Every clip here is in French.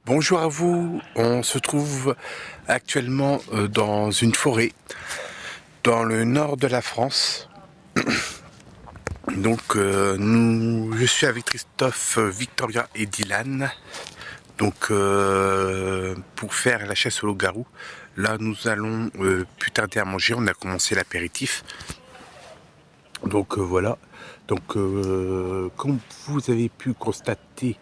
Bonjour à vous, on se trouve actuellement dans une forêt dans le nord de la France. Donc je suis avec Christophe, Victoria et Dylan. Donc pour faire la chasse au loup-garou. Là nous allons plus tarder à manger, on a commencé l'apéritif. Donc voilà, donc comme vous avez pu constater,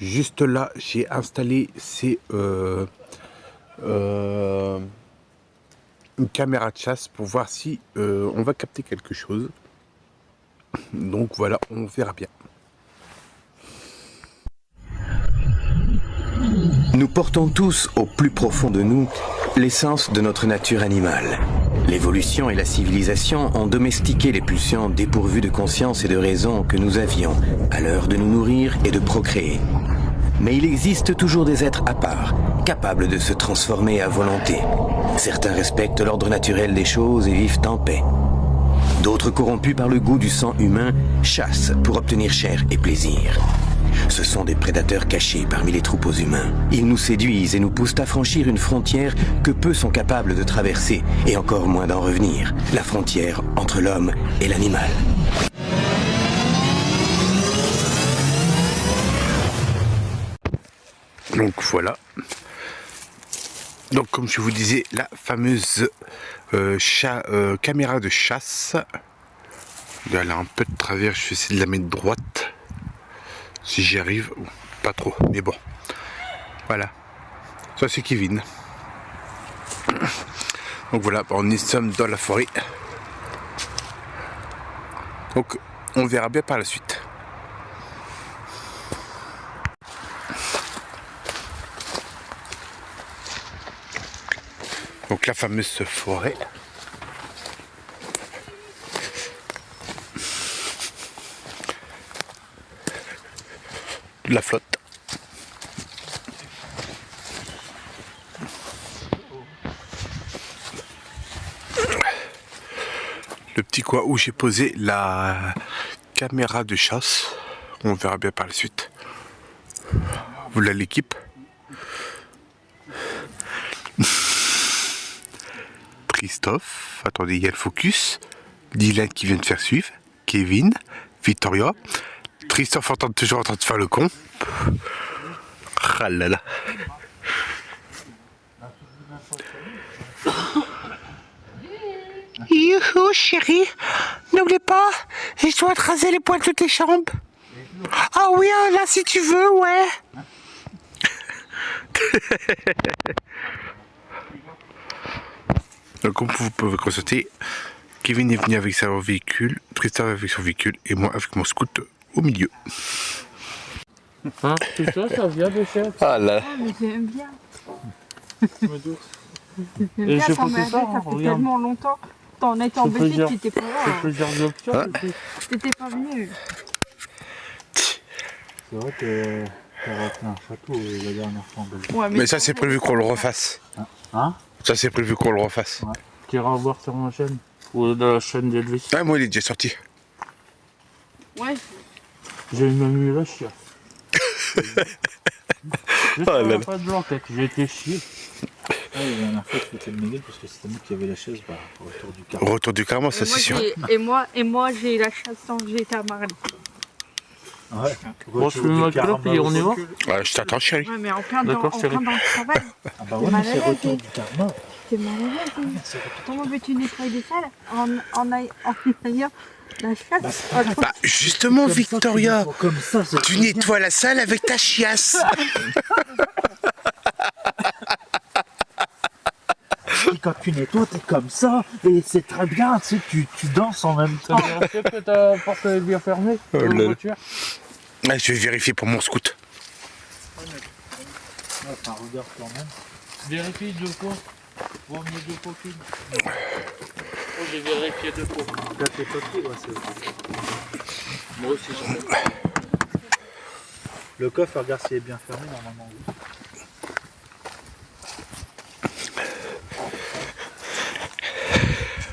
juste là, j'ai installé une caméra de chasse pour voir si on va capter quelque chose. Donc voilà, on verra bien. Nous portons tous au plus profond de nous l'essence de notre nature animale. L'évolution et la civilisation ont domestiqué les pulsions dépourvues de conscience et de raison que nous avions à l'heure de nous nourrir et de procréer. Mais il existe toujours des êtres à part, capables de se transformer à volonté. Certains respectent l'ordre naturel des choses et vivent en paix. D'autres, corrompus par le goût du sang humain, chassent pour obtenir chair et plaisir. Ce sont des prédateurs cachés parmi les troupeaux humains. Ils nous séduisent et nous poussent à franchir une frontière que peu sont capables de traverser, et encore moins d'en revenir, la frontière entre l'homme et l'animal. Donc voilà. Donc comme je vous disais, la fameuse caméra de chasse. Elle a un peu de travers, je vais essayer de la mettre droite. Si j'y arrive, pas trop, mais bon. Voilà. Ça c'est Kevin. Donc voilà, on sommes dans la forêt. Donc on verra bien par la suite. Donc la fameuse forêt. La flotte. Le petit coin où j'ai posé la caméra de chasse. On verra bien par la suite. Voilà l'équipe. Christophe, attendez, il y a le focus. Dylan qui vient de faire suivre. Kevin, Victoria. Christophe toujours en train de faire le con. Ah là là. Youhou chérie, n'oublie pas, je dois te raser les poils de tes jambes. Ah oui, là si tu veux, ouais. Donc comme vous pouvez constater, Kevin est venu avec son véhicule, Tristan avec son véhicule et moi avec mon scout au milieu. Hein, tout ça, ça vient de chez. Ah là. Ah, mais j'aime bien. Me doute. J'aime Et bien, je ça peux m'a tout ça, ça fait regarde. tellement longtemps. T'en étais Je peux embêté, dire- t'étais pas là. C'est plusieurs options. Hein aussi. T'étais pas venu. C'est vrai que t'as raté un château la dernière fois en Belgique. Ouais, Mais ça c'est prévu qu'on le refasse. Hein? Ça c'est prévu qu'on le refasse. Ouais. Tu iras voir sur ma chaîne. Ou de la chaîne d'Elvis. Ah moi il est déjà sorti. Ouais. J'ai même eu la chiasse. Juste Oh là là. pas de blanquette, j'ai été chier. Ah, la dernière fois, c'était le Miguel parce que c'était moi qui avais la chaise au retour du car. Au retour du carrément, ça c'est sûr. Et moi j'ai eu la chasse tant que j'étais à Marly. Ouais. Bon, je fume ma clope et on y va. Je t'attends chérie. Ouais, mais en plein D'accord, dans chérie. le travail. Ah bah ouais, mais c'est malade, retour t'es- du karma. T'es mal à l'aise. Comment veux-tu nettoyer des salles en ayant la chasse? Bah justement Victoria, Comme ça, c'est tu nettoies la salle avec ta chiasse. Et quand tu nettoies, t'es comme ça. Et c'est très bien, tu sais, tu danses en même temps. Est-ce que ta porte est bien fermée Oh dans là la là. voiture? Ah, je vais vérifier pour mon scout. Enfin, regarde quand même. Vérifie deux fois. Vaut mieux deux fois qu'une. Oh, j'ai vérifié deux fois. T'as tes papiers, ouais, c'est... Moi aussi, j'en ai. Le coffre, regarde s'il est bien fermé, normalement. Oui.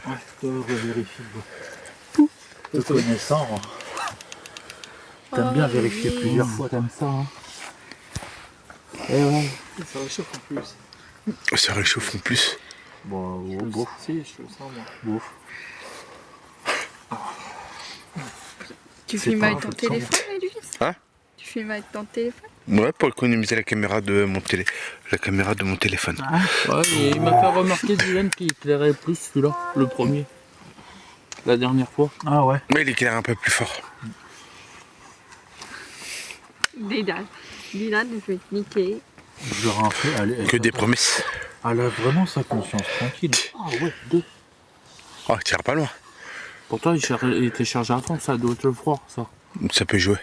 Ouais, toi, revérifie. Te connaissant, t'aimes bien vérifier plusieurs fois. Comme ça, hein. Eh ouais, ça réchauffe en plus. Ça réchauffe en plus. Bon, bouf. Si, je le sens, moi. Bouf. Tu C'est filmes pas avec grave, ton je le sens. téléphone, Elvis? Hein? Tu filmes avec ton téléphone? Ouais, pour économiser la caméra de mon téléphone. Ouais, et il m'a fait remarquer Dylan qui éclairait plus celui-là, le premier. La dernière fois. Ah ouais. Mais il éclaire un peu plus fort. Dylan, je vais te niquer. Je leur ai fait. Que des promesses. Elle a vraiment sa conscience tranquille. Ah ouais, 2. Oh, tu tires pas loin. Pourtant, il était chargé à fond, ça doit être le froid, ça. Ça peut jouer.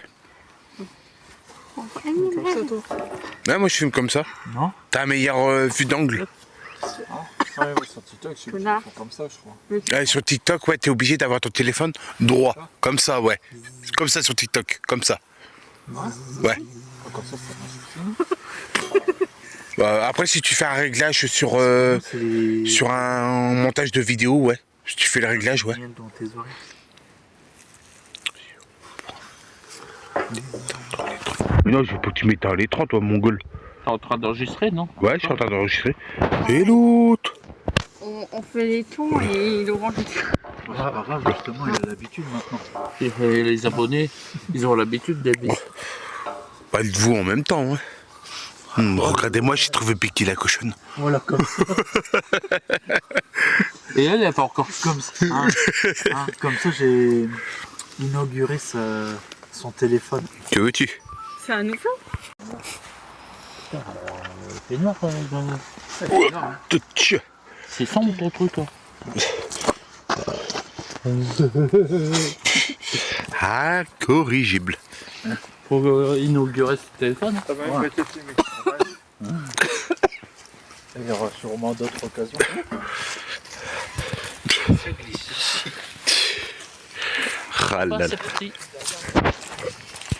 Comme ça, toi. Ouais, moi je filme comme ça. Non? T'as un meilleur vue d'angle. Ouais, sur TikTok, je Connard. comme ça, je crois. Ouais, sur TikTok, ouais, t'es obligé d'avoir ton téléphone droit. Comme ça, ouais. Comme ça sur TikTok, comme ça. Ouais. Comme ça, Bah, après, si tu fais un réglage sur, c'est les... sur un montage de vidéo, ouais. Si tu fais le réglage, ouais. miel dans tes oreilles. Mais non, je veux pas que tu mettes dans les 30, toi, mongol. T'es en train d'enregistrer, non? Ouais, je suis en train d'enregistrer. Et l'autre? On fait les tons et il orange. Grave, justement, il a l'habitude maintenant. Et les abonnés, ils ont l'habitude des bis. Bah, dites-vous en même temps, hein. Regardez-moi, j'ai trouvé Piqué la cochonne. Voilà, comme ça. Et elle fait encore. Comme ça, comme ça j'ai inauguré son téléphone. Que veux-tu? C'est un nouveau? C'est noir, C'est sombre ton truc, toi. Ah, corrigible. Pour inaugurer ce téléphone. Il y aura sûrement d'autres occasions. Ah là là. C'est parti.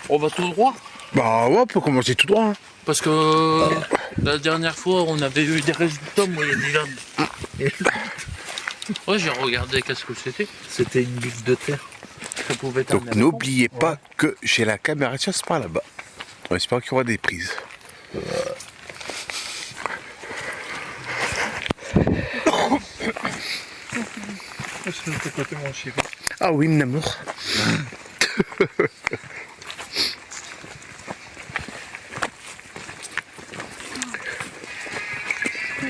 On va tout droit. Bah ouais, on peut commencer tout droit. Hein. Parce que la dernière fois, on avait eu des résultats, moi et Dylan. Ouais, j'ai regardé qu'est-ce que c'était. C'était une butte de terre. Ça pouvait être Donc un éléphant. n'oubliez pas que j'ai la caméra de chasse par là-bas. On espère qu'il y aura des prises. Ah oui, mon amour.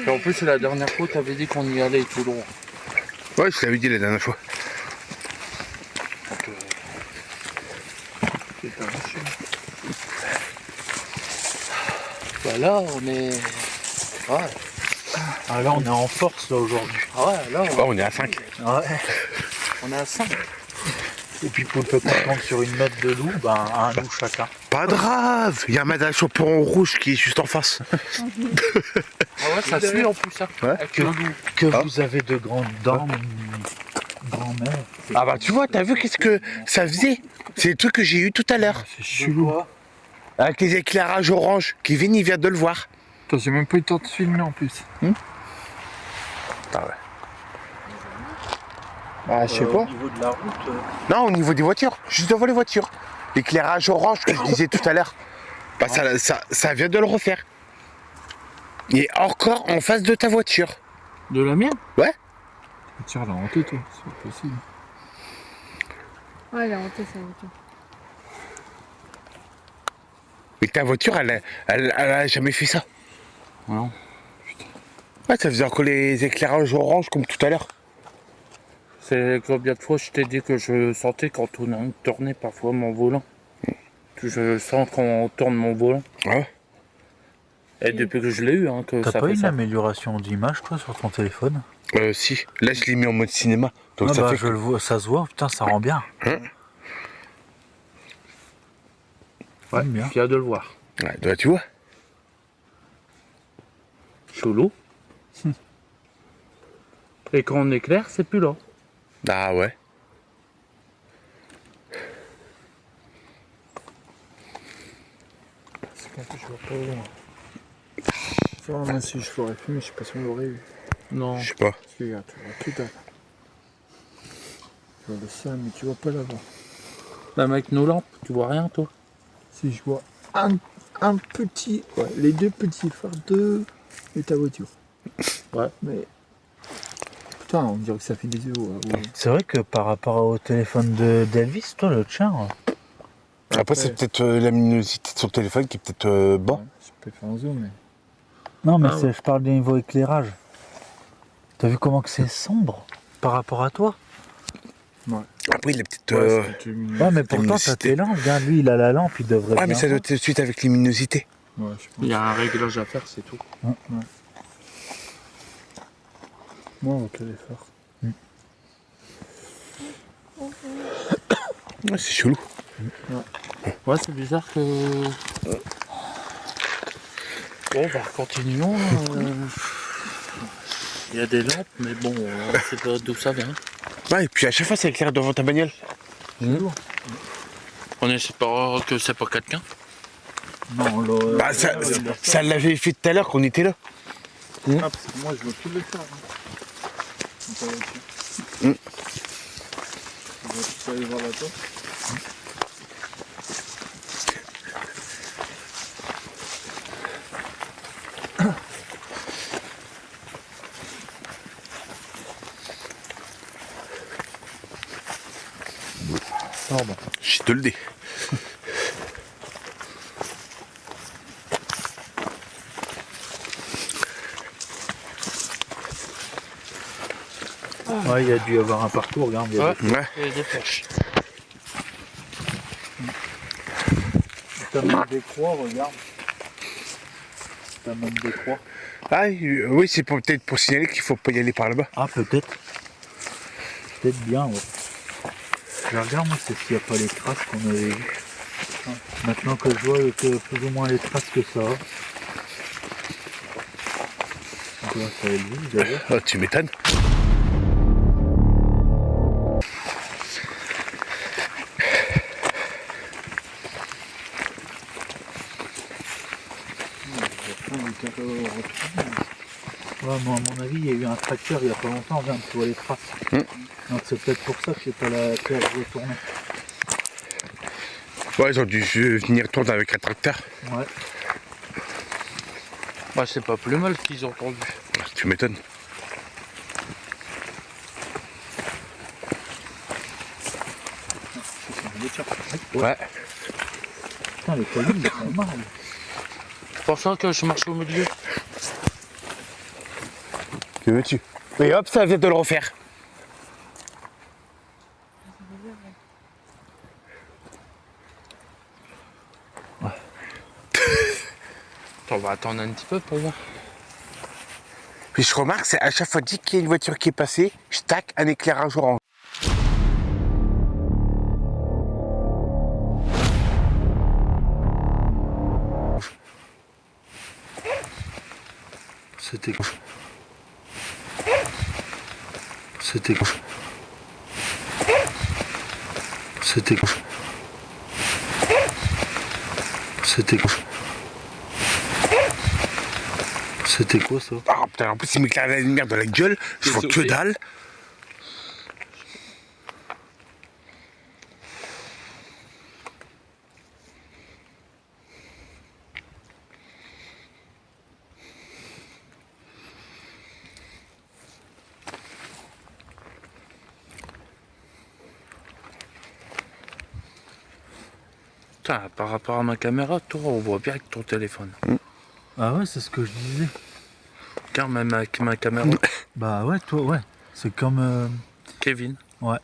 Et en plus, la dernière fois, t'avais dit qu'on y allait tout droit. Ouais, je l'avais dit la dernière fois. Bah là, on est. Ouais. Ah là on est en force là aujourd'hui. Ah ouais, là, Oh, on est à 5. Ouais. on est à 5. Et puis pour le qu'on compte sur une meute de loup, ben un loup chacun. Pas grave, il y a un madame chaperon rouge qui est juste en face. Ah ouais, ça suit en plus, ça. Ouais. Avec le loup. Que vous avez de grandes dents, grand-mère. Ah bah tu vois, t'as vu qu'est-ce que ça faisait? C'est le truc que j'ai eu tout à l'heure. C'est chelou. Avec les éclairages orange. Kevin, il vient de le voir. J'ai même pas eu le temps de filmer en plus. Ah ouais. Ah, je sais pas. Au niveau de la route. Non, au niveau des voitures, juste devant les voitures. L'éclairage orange que je disais tout à l'heure. Bah ça vient de le refaire. Il est encore en face de ta voiture. De la mienne? Ouais. Tiens, la hanté toi, c'est possible. Ouais, il a hanté sa voiture. Mais ta voiture, elle a jamais fait ça. Non. Ouais, ça faisait encore les éclairages orange comme tout à l'heure. C'est combien de fois je t'ai dit que je sentais quand on tournait parfois mon volant. Je sens quand on tourne mon volant. Ouais. Et depuis que je l'ai eu, hein, que T'as ça pas fait une ça. amélioration d'image toi sur ton téléphone? Si. Là, je l'ai mis en mode cinéma. Donc Ah ça bah fait je le vois, ça se voit, putain ça rend bien. Ouais, bien. fier de le voir. Ouais, bah, tu vois. Chelou. Et quand on éclaire, c'est plus là. Ah ouais. C'est quand je vois pas loin. Ça, moi si je l'aurais filmé, je sais pas si on l'aurait eu. Non. Je sais pas. Regarde, tu vois tout à l'heure. Tu vois le sol, mais tu vois pas là-bas. Même avec nos lampes, tu vois rien, toi. Si je vois un un petit, ouais, les deux petits phares de ta voiture. Ouais. Mais putain, on dirait que ça fait des yeux. Ouais. C'est vrai que par rapport au téléphone d'Elvis, toi, le tien, Après, c'est peut-être la luminosité de son téléphone qui est peut-être bas. Ouais, je peux faire un zoom, mais. non, mais Ah ouais. je parle du niveau éclairage. T'as vu comment que c'est sombre par rapport à toi? Après, il a peut-être. Ouais, mais pourtant, luminosité. t'as tes lampes. Regarde, lui, il a la lampe, il devrait Ouais, mais bien ça doit voir. être tout de suite avec luminosité. Ouais, je pense. Il y a un réglage à faire, c'est tout. Ouais. Moi, on va que les phares. Ouais, c'est chelou. Ouais, c'est bizarre que. Bon, bah, continuons. Il y a des lampes, mais bon, on sait pas d'où ça vient. Ouais, et puis à chaque fois, ça éclaire devant ta bagnole. On espère que c'est pas quelqu'un. Non, là. Bah, ça l'avait fait tout à l'heure qu'on était là. Ah, parce que moi, je vois que les phares. Dans ta voiture. Mm. On va tous aller voir la porte. Je te le dis. Ouais, il y a dû y avoir un parcours, regarde. il y a Ouais. Ouais. Il y a des flèches. T'as même des croix, regarde. T'as même des croix. Ah, oui, c'est peut-être pour signaler qu'il faut pas y aller par là-bas. Ah, peut-être. Peut-être bien, ouais. Je regarde, moi, c'est s'il n'y a pas les traces qu'on avait vues. Maintenant que je vois que plus ou moins les traces que ça a. On doit ça existe, d'ailleurs. Oh, tu m'étonnes. Ouais, moi, à mon avis, il y a eu un tracteur il n'y a pas longtemps, regarde, tu vois les traces. Donc c'est peut-être pour ça que c'est pas la terre retournée. Ouais, ils ont dû venir tourner avec un tracteur. Ouais. Bah, c'est pas plus mal qu'ils ont entendu. Tu m'étonnes. Ouais. Putain, les collines, ils sont mal. C'est pour ça que je marche au milieu. Que veux-tu? Et hop, ça vient de le refaire. On va attendre un petit peu pour voir. Puis je remarque, c'est à chaque fois dès qu'il y a une voiture qui est passée, je tac un éclairage orange. C'était quoi? C'était quoi? C'était quoi? C'était quoi? C'était quoi ça? Ah putain, en plus il m'éclaire la lumière de la gueule, je vois que dalle. Putain, par rapport à ma caméra, toi, on voit bien avec ton téléphone. Ah ouais, c'est ce que je disais. Car même avec ma caméra, Bah ouais, toi, ouais. C'est comme... Kevin. Ouais.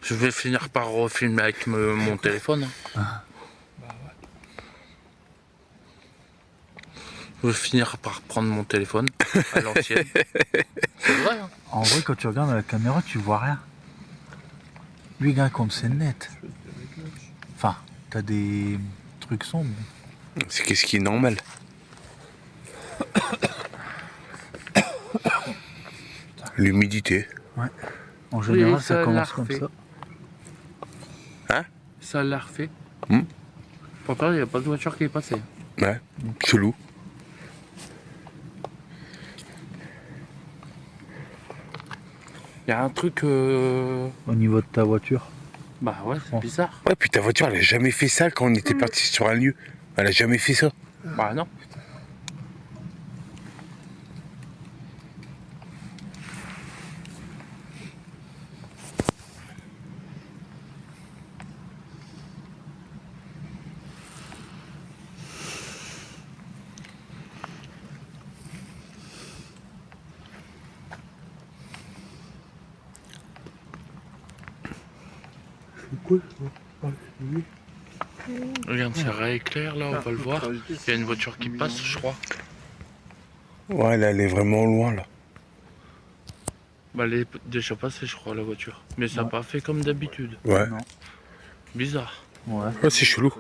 Je vais finir par refilmer avec mon téléphone. Je vais finir par prendre mon téléphone à l'ancienne. C'est vrai, hein. En vrai, quand tu regardes à la caméra, tu vois rien. Lui, regarde comme c'est net. Enfin, t'as des trucs sombres. C'est qu'est-ce qui est normal. L'humidité. En général, Oui, ça ça commence l'a comme refait. ça. Ça l'a refait. Hmm. Pourtant, il n'y a pas de voiture qui est passée. Ouais, chelou. Il y a un truc... Au niveau de ta voiture. Bah ouais, c'est bizarre. Ouais, puis ta voiture elle a jamais fait ça quand on était parti sur un lieu. Elle a jamais fait ça. Bah non. Regarde, c'est rééclair là, on va le voir. Il y a une voiture qui passe, je crois. Ouais, là, elle est vraiment loin, là. Bah, elle est déjà passée, je crois, la voiture. Mais ça n'a pas fait comme d'habitude. Ouais. Non. Bizarre. Ouais. Ouais, c'est chelou.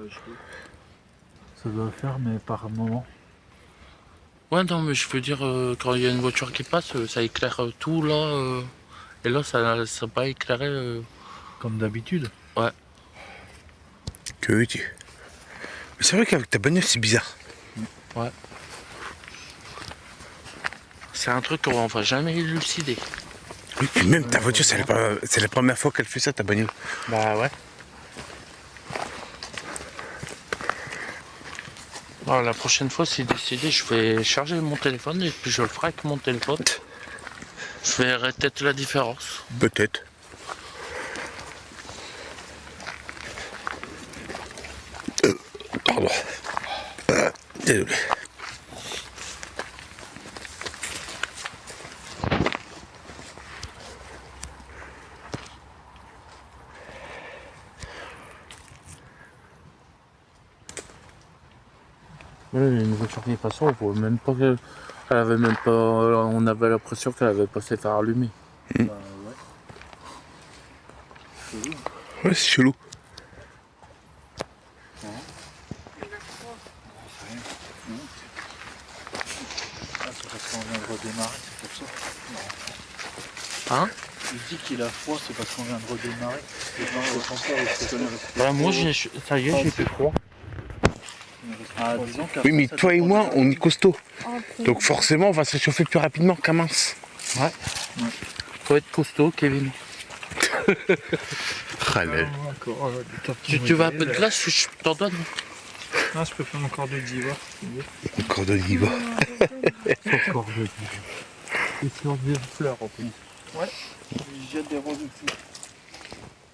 Ça doit faire, mais par moment. Ouais, non, mais je veux dire, quand il y a une voiture qui passe, ça éclaire tout là. Et là, ça n'a pas éclairé. Comme d'habitude. Ouais. Que veux-tu? Mais c'est vrai qu'avec ta bagnole, c'est bizarre. Ouais. C'est un truc qu'on va jamais élucider. Oui, puis même ta voiture, c'est la première fois qu'elle fait ça, ta bagnole. Bah ouais. Alors, la prochaine fois, c'est décidé, je vais charger mon téléphone et puis je le ferai avec mon téléphone. Je verrai peut-être la différence. Peut-être. Pardon. Désolé. Ouais, il y a une voiture qui est passée, on voit même pas que... Elle avait même pas... On avait l'impression qu'elle avait pas ses phares allumés. Bah ouais. Ouais, c'est chelou. Ah, c'est parce qu'on vient de redémarrer, c'est pour ça. Hein? Il dit qu'il a froid, c'est parce qu'on vient de redémarrer. Bah moi, ça y est, j'ai plus froid. Ah, disons qu'après, Oui, mais ça toi et dépend moi, des- on est costaud. Entre- Donc forcément, on va se chauffer plus rapidement qu'un mince. Faut être costaud, Kevin. Ah, là. Encore, Tu veux un peu de glace, je t'en donne. Ah, je peux faire encore de diva. Encore de niveau. Encore de diva. Et sur des fleurs en plus. Ouais, il jette des roses aussi.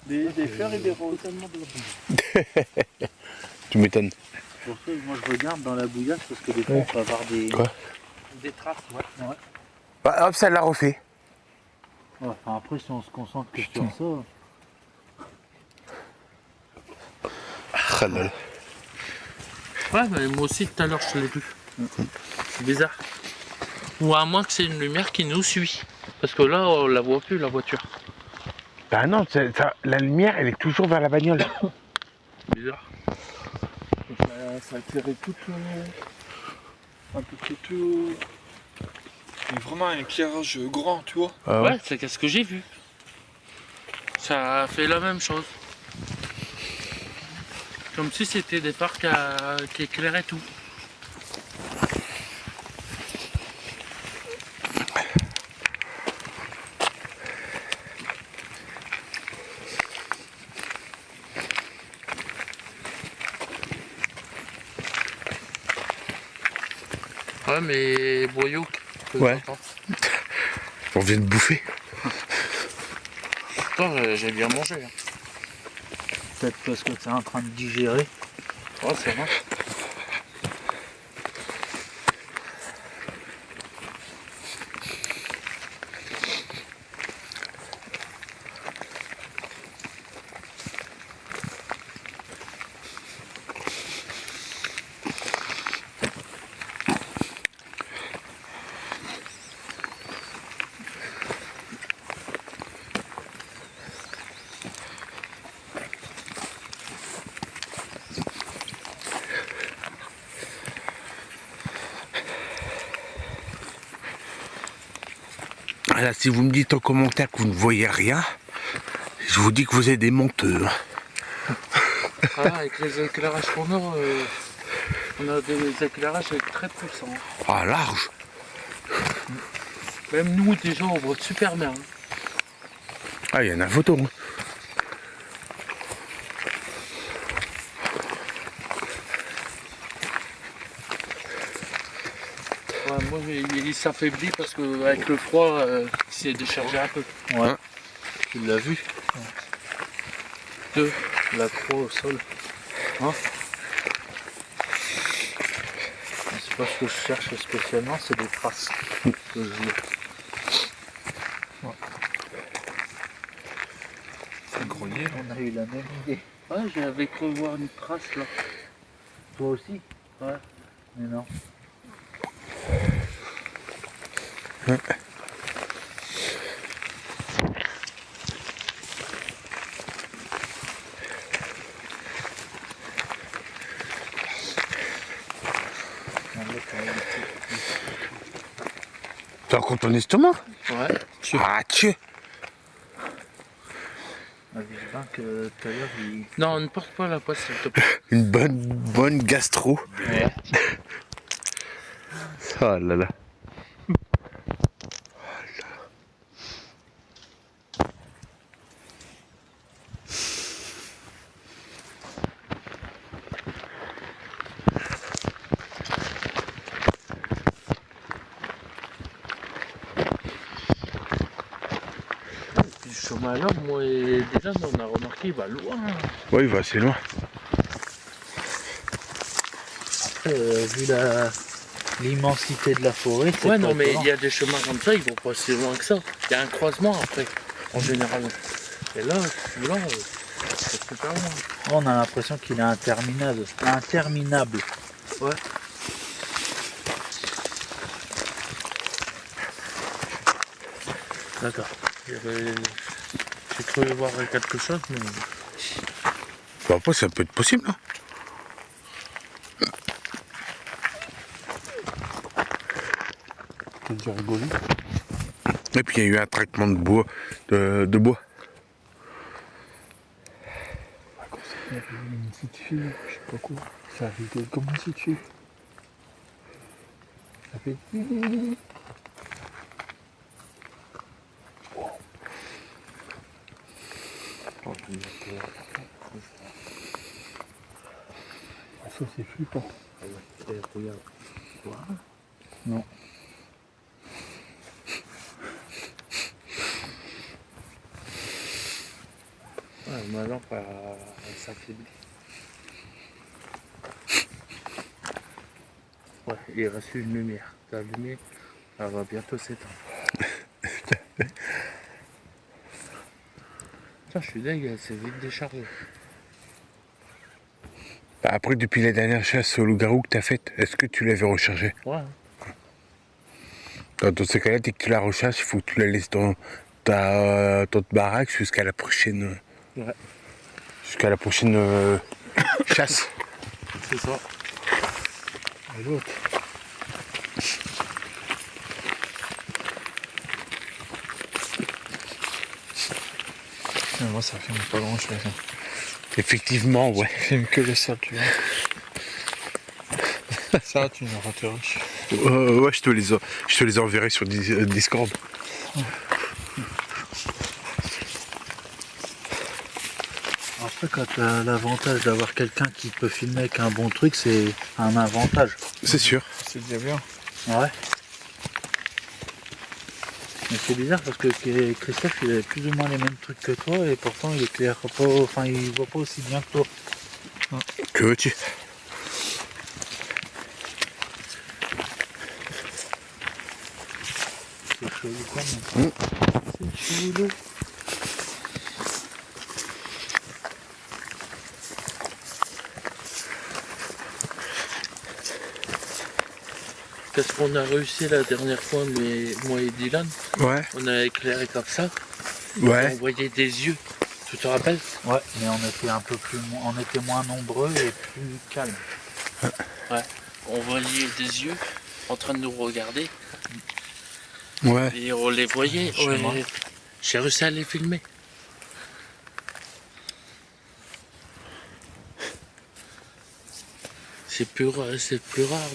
Des fleurs et des roses. Tu m'étonnes. Pour ça, moi je regarde dans la bouillasse parce que des fois on peut avoir des, Quoi? des traces. Ouais. Bah, hop, ça l'a refait. Ouais, enfin, après, si on se concentre que sur ça. Ah, là, là. Ouais, mais moi aussi, tout à l'heure, je l'ai vu. C'est bizarre. Ou à moins que c'est une lumière qui nous suit. Parce que là, on la voit plus, la voiture. Bah non, la lumière, elle est toujours vers la bagnole. Bizarre. Ça a éclairé tout, un peu tout. Mais vraiment un éclairage grand, tu vois. Ah Ouais, c'est qu'est-ce que j'ai vu. Ça a fait la même chose. Comme si c'était des phares qui éclairaient tout. Ouais, mais boyau. que Ouais. j'entends. On vient de bouffer. Pourtant, j'ai bien mangé. Hein. Peut-être parce que tu es en train de digérer. Ouais, c'est vrai. Voilà, si vous me dites en commentaire que vous ne voyez rien, je vous dis que vous êtes des menteurs. Ah, avec les éclairages qu'on a, on a des éclairages très puissants. Ah, large. Même nous, déjà, on voit super bien. Hein. Ah, il y en a un photo. Hein. Ouais, moi il s'affaiblit parce qu'avec le froid, il s'est déchargé un peu. Ouais. Tu l'as vu. 2, la croix au sol. Hein? C'est pas ce que je cherche spécialement, c'est des traces que je vois. Un grenier. On a eu la même idée. Ouais, j'avais cru voir une trace là. Toi aussi? Ouais. Mais non. T'as encore ton estomac? Ouais. Ah, tu. Ah, j'espère que tout à l'heure, il... Non, ne porte pas la poisse s'il te plaît. Une bonne gastro. Ouais. Oh là là. Puis ce chemin-là, moi et Dylan, on a remarqué, il va loin. Ouais, il va assez loin. Après, vu l'immensité de la forêt, c'est Ouais, pas non, mais étonnant. il y a des chemins comme ça, ils vont pas si loin que ça. Il y a un croisement après, en général. Et là, celui-là, c'est super loin. On a l'impression qu'il est interminable. Interminable. Ouais. D'accord. J'ai cru voir quelque chose, mais... Bon, après, ça peut être possible. Hein. C'est déjà rigolo. Et puis, il y a eu un traitement de bois. De bois. Il y avait une petite fille, je sais pas quoi. Ça a rigolé comme une petite fille. Ça fait. Ah, ça c'est flippant. Regarde. Non. Ouais, ma lampe, elle s'affaiblit. Ouais, il reste une lumière. La lumière, elle va bientôt s'éteindre. Tiens, je suis dingue, elle s'est vite déchargée. Bah, après, depuis la dernière chasse au loup-garou que t'as faite, est-ce que tu l'avais rechargée? Ouais. Dans ces cas-là, dès que tu la recharges, il faut que tu la laisses dans ta baraque jusqu'à la prochaine. Ouais. Jusqu'à la prochaine chasse. C'est ça. Et l'autre. Mais moi ça filme pas grand chose. Effectivement, ouais. Ça filme que les salles, tu vois. Ça, tu nous rateras. Ouais, je te les enverrai sur Discord. Après, quand tu as l'avantage d'avoir quelqu'un qui peut filmer avec un bon truc, c'est un avantage. C'est sûr. C'est déjà bien. Ouais. Mais c'est bizarre parce que Christophe, il a plus ou moins les mêmes trucs que toi et pourtant il éclaire pas, enfin il voit pas aussi bien que toi. Que veux-tu? C'est chelou quand même. C'est chelou. Qu'est-ce qu'on a réussi la dernière fois, mais moi et Dylan, Ouais. on a éclairé comme ça. On Ouais. voyait des yeux. Tu te rappelles? Ouais, mais on était un peu plus, on était moins nombreux et plus calme. Ouais. On voyait des yeux en train de nous regarder Ouais. et on les voyait. Ouais. J'ai réussi à les filmer. C'est plus rare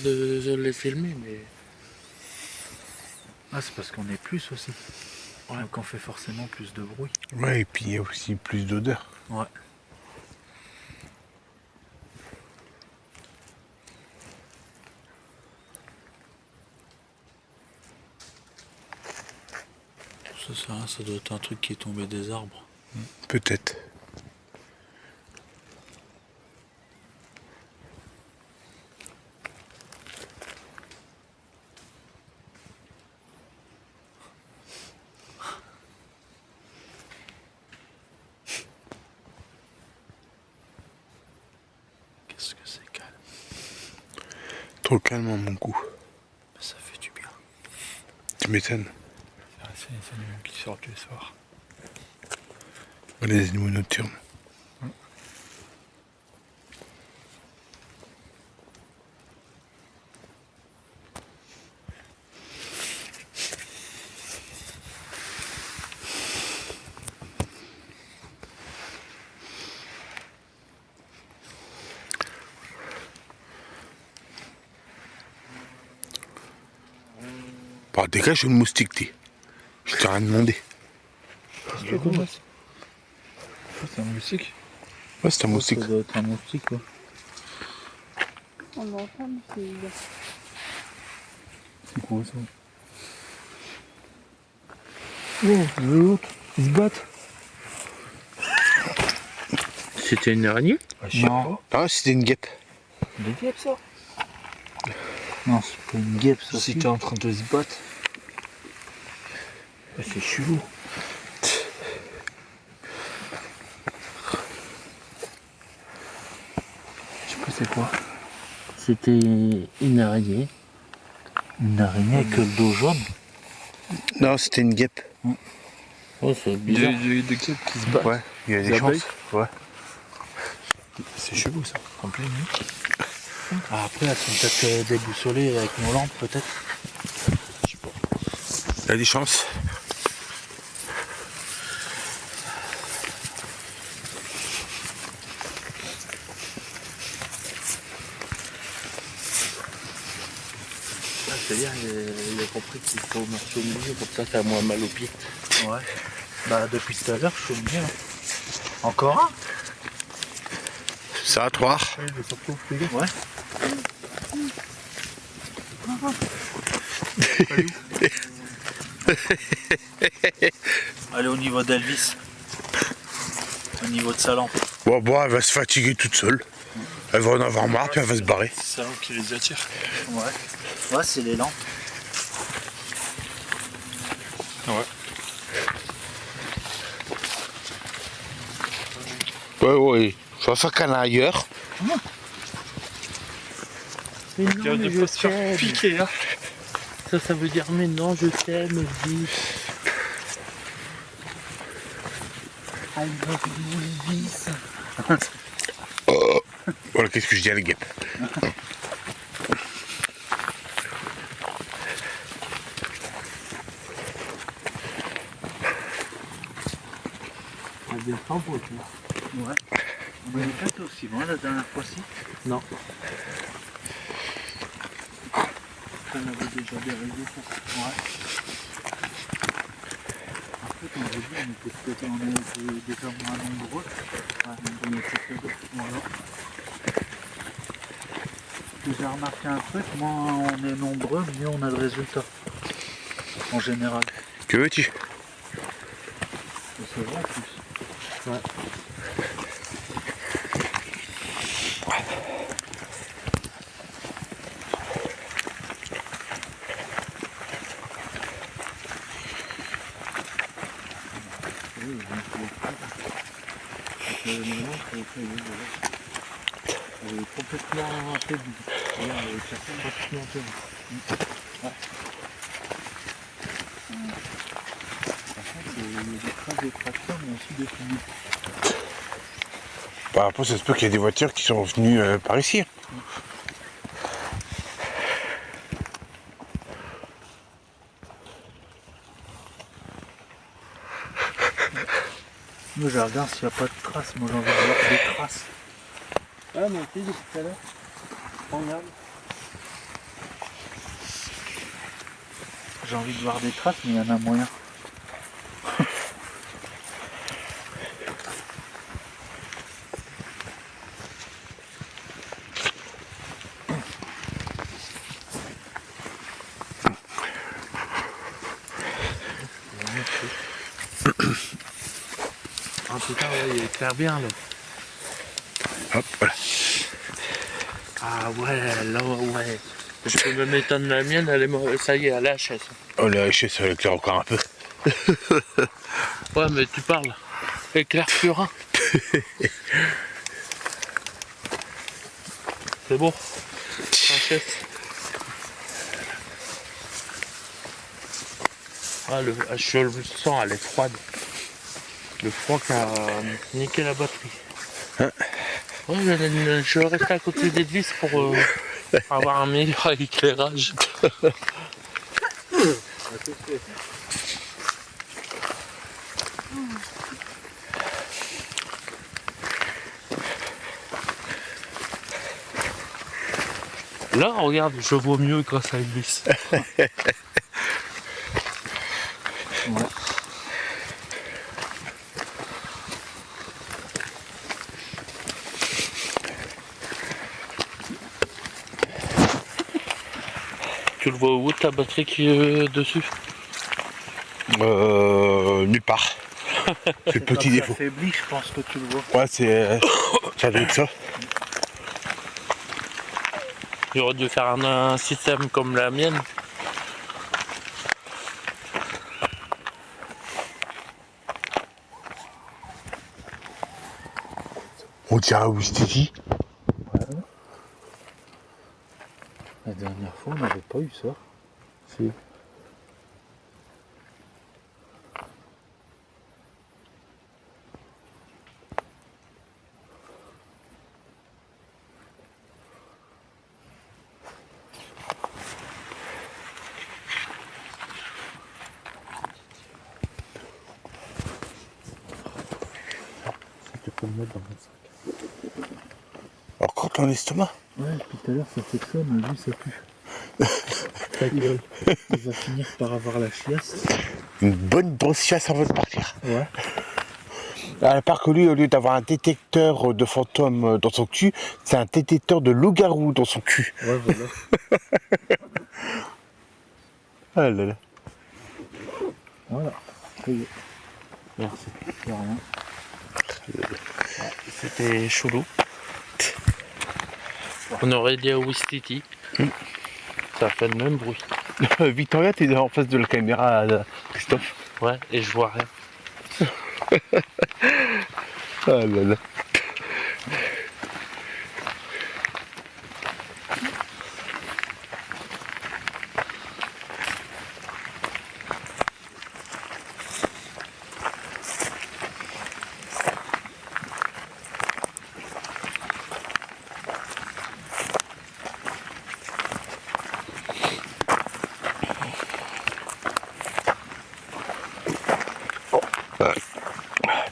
de les filmer, mais Ah, c'est parce qu'on est plus aussi. Ouais. Donc on fait forcément plus de bruit. Ouais, et puis il y a aussi plus d'odeur. Ouais. Ça doit être un truc qui est tombé des arbres. Peut-être. Qu'est-ce que c'est calme. Trop calme à mon goût. Ça fait du bien. Tu m'étonnes. C'est les animaux qui sortent le soir. Les animaux nocturnes. Bah dégage le moustique, t'es. Je t'ai rien demandé. C'est un moustique. Ouais, c'est un moustique. Ça doit être un moustique, quoi. On l'entend, mais c'est... C'est quoi ça? Oh, l'autre, ils se battent. C'était une araignée? Non, Ah, c'était une guêpe. des guêpes ça? Non, c'est pas une guêpe ça. Si t'es en train de se battre. C'est chelou. Je sais pas c'est quoi. C'était une araignée. Une araignée avec le dos jaune. Non, c'était une guêpe. Oh, c'est bizarre. Des guêpes qui se battent. Ouais, il y a des Des chances. abeilles. Ouais. C'est chelou ça, en pleine nuit. Ah, après elles sont peut-être déboussolées avec nos lampes peut-être. Je sais pas. Il y a des chances. C'est-à-dire, il a compris qu'il faut marcher au milieu, comme ça t'as moins mal aux pieds. Ouais. Bah depuis tout à l'heure je suis au milieu. Hein. Encore un? Ça, toi. Ouais. Allez au niveau d'Elvis. Au niveau de sa lampe. Bon, elle va se fatiguer toute seule. Elle va en avoir marre, puis elle va se barrer. C'est sa lampe qui les attire. Ouais. Ouais, c'est les lampes. Ouais. Faut faire qu'elle aille ailleurs. Mais non, mais je t'aime. piquer là. Ça veut dire mais non, je t'aime, Elvis. I love you, Elvis. Voilà, qu'est-ce que je dis à la guêpe. Ça descend pour toi. Ouais. On est pas aussi loin la dernière fois-ci. Non. On avait déjà dérivé ça. Ouais. En fait, on avait dit on était déjà moins nombreux. Ouais, on était que deux. Voilà. J'ai remarqué un truc, moins on est nombreux, mieux on a de résultats. En général. Que veux-tu? Et c'est vrai en plus. Ouais. Elle est complètement affaiblie. Regarde, elle est pratiquement affaiblie. Ouais. Par contre, il y a des traces de traction, mais aussi de fumée. Bah, après, ça se peut qu'il y ait des voitures qui sont venues par ici. Moi, je regarde s'il n'y a pas de traces. Moi, j'ai envie de voir des traces. Ah, moi aussi, depuis tout à l'heure. Regarde. J'ai envie de voir des traces, mais il y en a moyen. Ah putain, ouais, il éclaire bien là. Hop, voilà. Ah ouais, là, ouais. Je peux même éteindre la mienne, elle est ça y est, elle est HS. Oh là, je sais, ça éclaire encore un peu. Ouais, mais tu parles. Éclair purin. C'est bon. HS. Ah, je le sens, elle est froide. Le froid qui a niqué la batterie. Ouais, je vais rester à côté des vis pour avoir un meilleur éclairage. Là, regarde, je vois mieux grâce à une vis. Tu le vois où ta batterie qui est dessus? Nulle part. C'est le petit défaut. Affaibli, je pense que tu le vois. Ouais, c'est. Ça doit être ça. J'aurais dû faire un système comme la mienne. On dirait un Wistiti. La dernière fois, on n'avait pas eu ça. Si. Tu peux le mettre dans mon sac. Encore ton estomac? Ouais, depuis tout à l'heure, ça fait que ça, mais lui, ça pue. Ta gueule. Il va finir par avoir la chiasse. Une bonne brosse chasse avant de partir. Ouais. À part que lui, au lieu d'avoir un détecteur de fantômes dans son cul, c'est un détecteur de loup-garou dans son cul. Ouais, voilà. Ah là là. Voilà. Ça y est. Merci. De rien. C'était chelou. On aurait dit à Wistiti. Ça fait le même bruit. Victoria, t'es en face de la caméra, Christophe. Ouais, et je vois rien. Ah là là.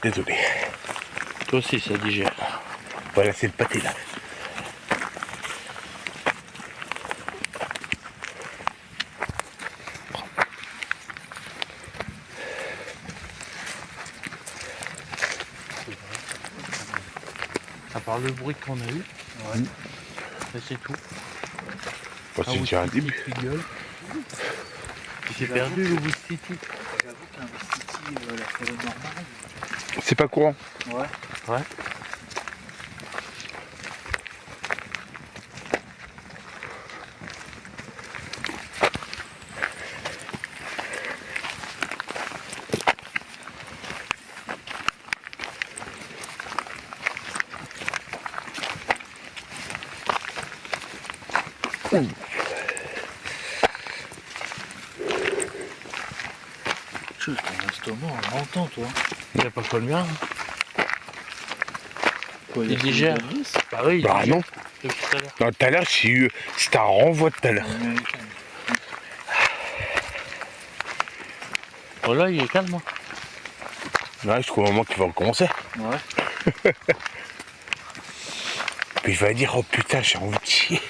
Désolé. Toi aussi, ça digère. Voilà, c'est le pâté là. À part le bruit qu'on a eu. Ouais. Et c'est tout. Bon, c'est déjà un début. Qui gueule. J'ai perdu le Wistiti. J'avoue qu'un Wistiti, la forêt normale. C'est pas courant. Ouais. Ouais. Tu ton estomac, on l'entend, toi. Il n'y a pas que le mien. Quoi, Il y a digère. que le Davis Bah oui, il Bah digère non. depuis tout à l'heure. Non, tout à l'heure, c'était un renvoi tout à l'heure. Oh là, il est calme. Hein. Ouais, jusqu'au moment qu'il va recommencer. Ouais. Puis il va dire, oh putain, j'ai envie de chier.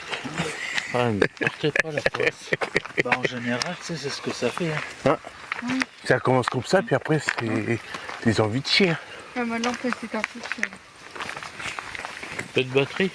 Ouais, ne portez pas la poisse. Bah, en général, tu sais, c'est ce que ça fait. Hein. Ça commence comme ça, puis après, c'est des envies de chier. Hein. Ah, maintenant que c'est un peu seul. Peu de batterie.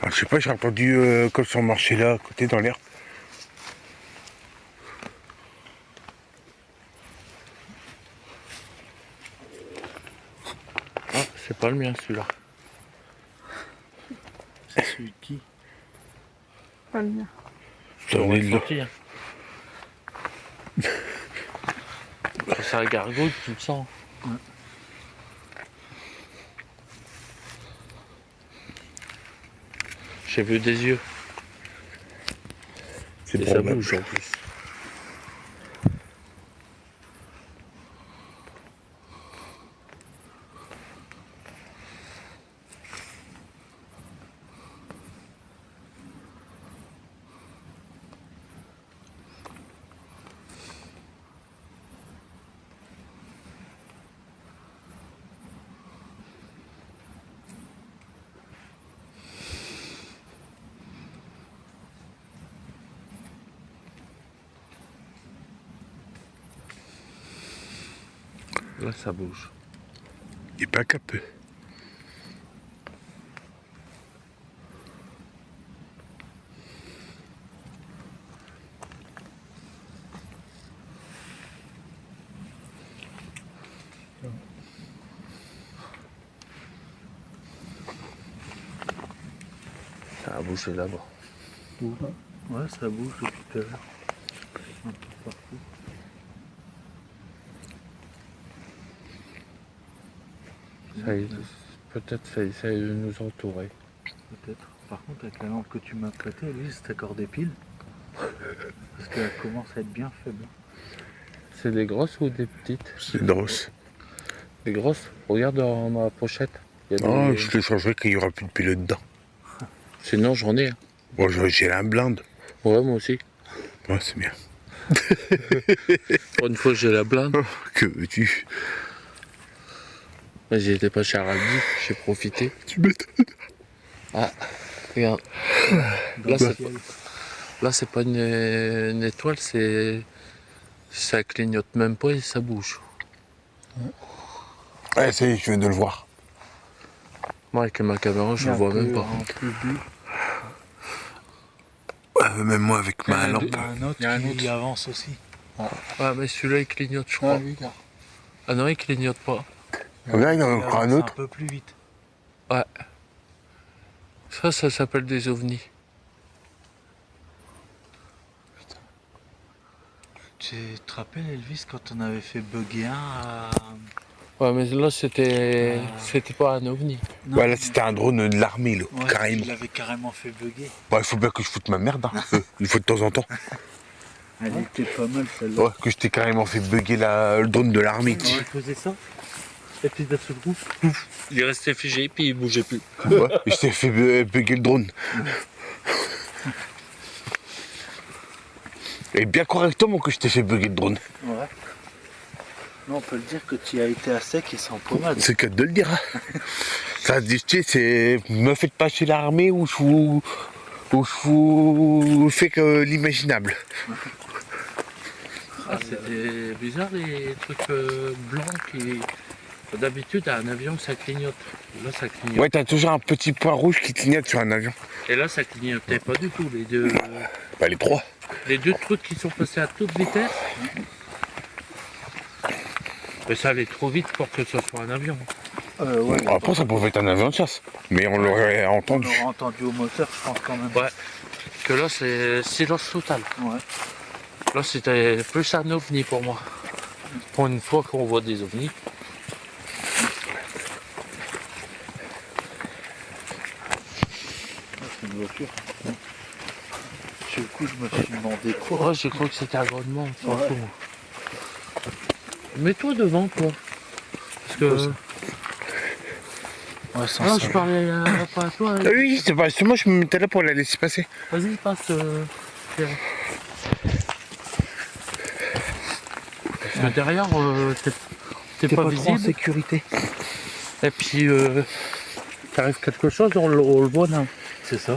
Ah, je sais pas, j'ai entendu comme si on marchait là, à côté dans l'herbe. Ah, c'est pas le mien celui-là. C'est celui de qui? Pas le mien. Je J'en ai l'aurais là. senti, hein. C'est un gargouille, tu le sens. J'ai vu des yeux. C'est Et ça probable. bouge en plus. Là, ça bouge. Et pas qu'un peu. Ça a bougé là-bas. Ouais, ça bouge depuis tout à l'heure. Un peu partout. Ça y est, peut-être ça essaie de nous entourer. Peut-être. Par contre, avec la lampe que tu m'as prêtée, Elise, t'accordes pile. Parce qu'elle commence à être bien faible. C'est des grosses ou des petites? C'est grosse. Des grosses. Regarde dans ma pochette. Il y a Oh, des... je le changerai qu'il n'y aura plus de pilote dedans. Sinon, j'en ai. Hein. Bon, j'ai la blinde. Ouais, moi aussi. Ouais, c'est bien. Pour une fois, j'ai la blinde. Que veux-tu? Mais j'étais pas chez Aldi, j'ai profité. Tu m'étonnes. Ah, regarde. Là, c'est pas une étoile, c'est. Ça clignote même pas et ça bouge. Ouais, ça y est, je viens de le voir. Moi, avec ma caméra, je le vois même pas. Ouais, même moi avec ma lampe. Il y a un autre Il y a un qui autre. avance aussi. Ouais, mais celui-là, il clignote, je crois. Ah non, il clignote pas. Regarde, il y en a encore un avance autre. un peu plus vite. Ouais. Ça s'appelle des ovnis. Tu te rappelles, Elvis, quand on avait fait bugger un à... Ouais, mais là, c'était pas un ovni. Non, Ouais, là, c'était un drone de l'armée, là, ouais, carrément. il avait carrément fait bugger. Bon, il faut bien que je foute ma merde, hein. Il faut de temps en temps. Elle était pas mal celle-là. Ouais, que je t'ai carrément fait bugger le drone de l'armée. Tu faisais ça. Et puis d'un seul coup, Il est resté figé, puis il bougeait plus. Ouais, et je t'ai fait bugger le drone. Et bien correctement que je t'ai fait bugger le drone. ouais. Non, on peut le dire que tu as été à sec et sans pommade. C'est que de le dire. Hein. Ça, tu sais, c'est. Me faites pas chez l'armée où je vous fais que l'imaginable. Ah, c'était bizarre les trucs blancs qui. D'habitude, à un avion, ça clignote. Là, ça clignote. Ouais, t'as toujours un petit point rouge qui clignote sur un avion. Et là, ça clignotait pas du tout. Les deux Les trois. trucs qui sont passés à toute vitesse. Mais ça allait trop vite pour que ce soit un avion. Ouais, Après, ça pouvait être un avion de chasse. Mais on l'aurait on entendu. aura entendu au moteur, je pense quand même. Ouais. Que là, c'est silence total. Ouais. Là, c'était plus un ovni pour moi. Pour une fois qu'on voit des ovnis. une voiture. Du coup, je me suis demandé quoi. Oh, j'ai cru que c'était un grognement, on s'en fout. Mets-toi devant, toi. Parce que. Ouais, sans Non, ça. je parlais pas à toi. Ah oui, c'est pas justement, je me mettais là pour la laisser passer. Vas-y, passe. Pierre. Parce que derrière, t'es pas T'es pas trop en visible. sécurité. Et puis, t'arrive quelque chose, on le voit là. C'est ça.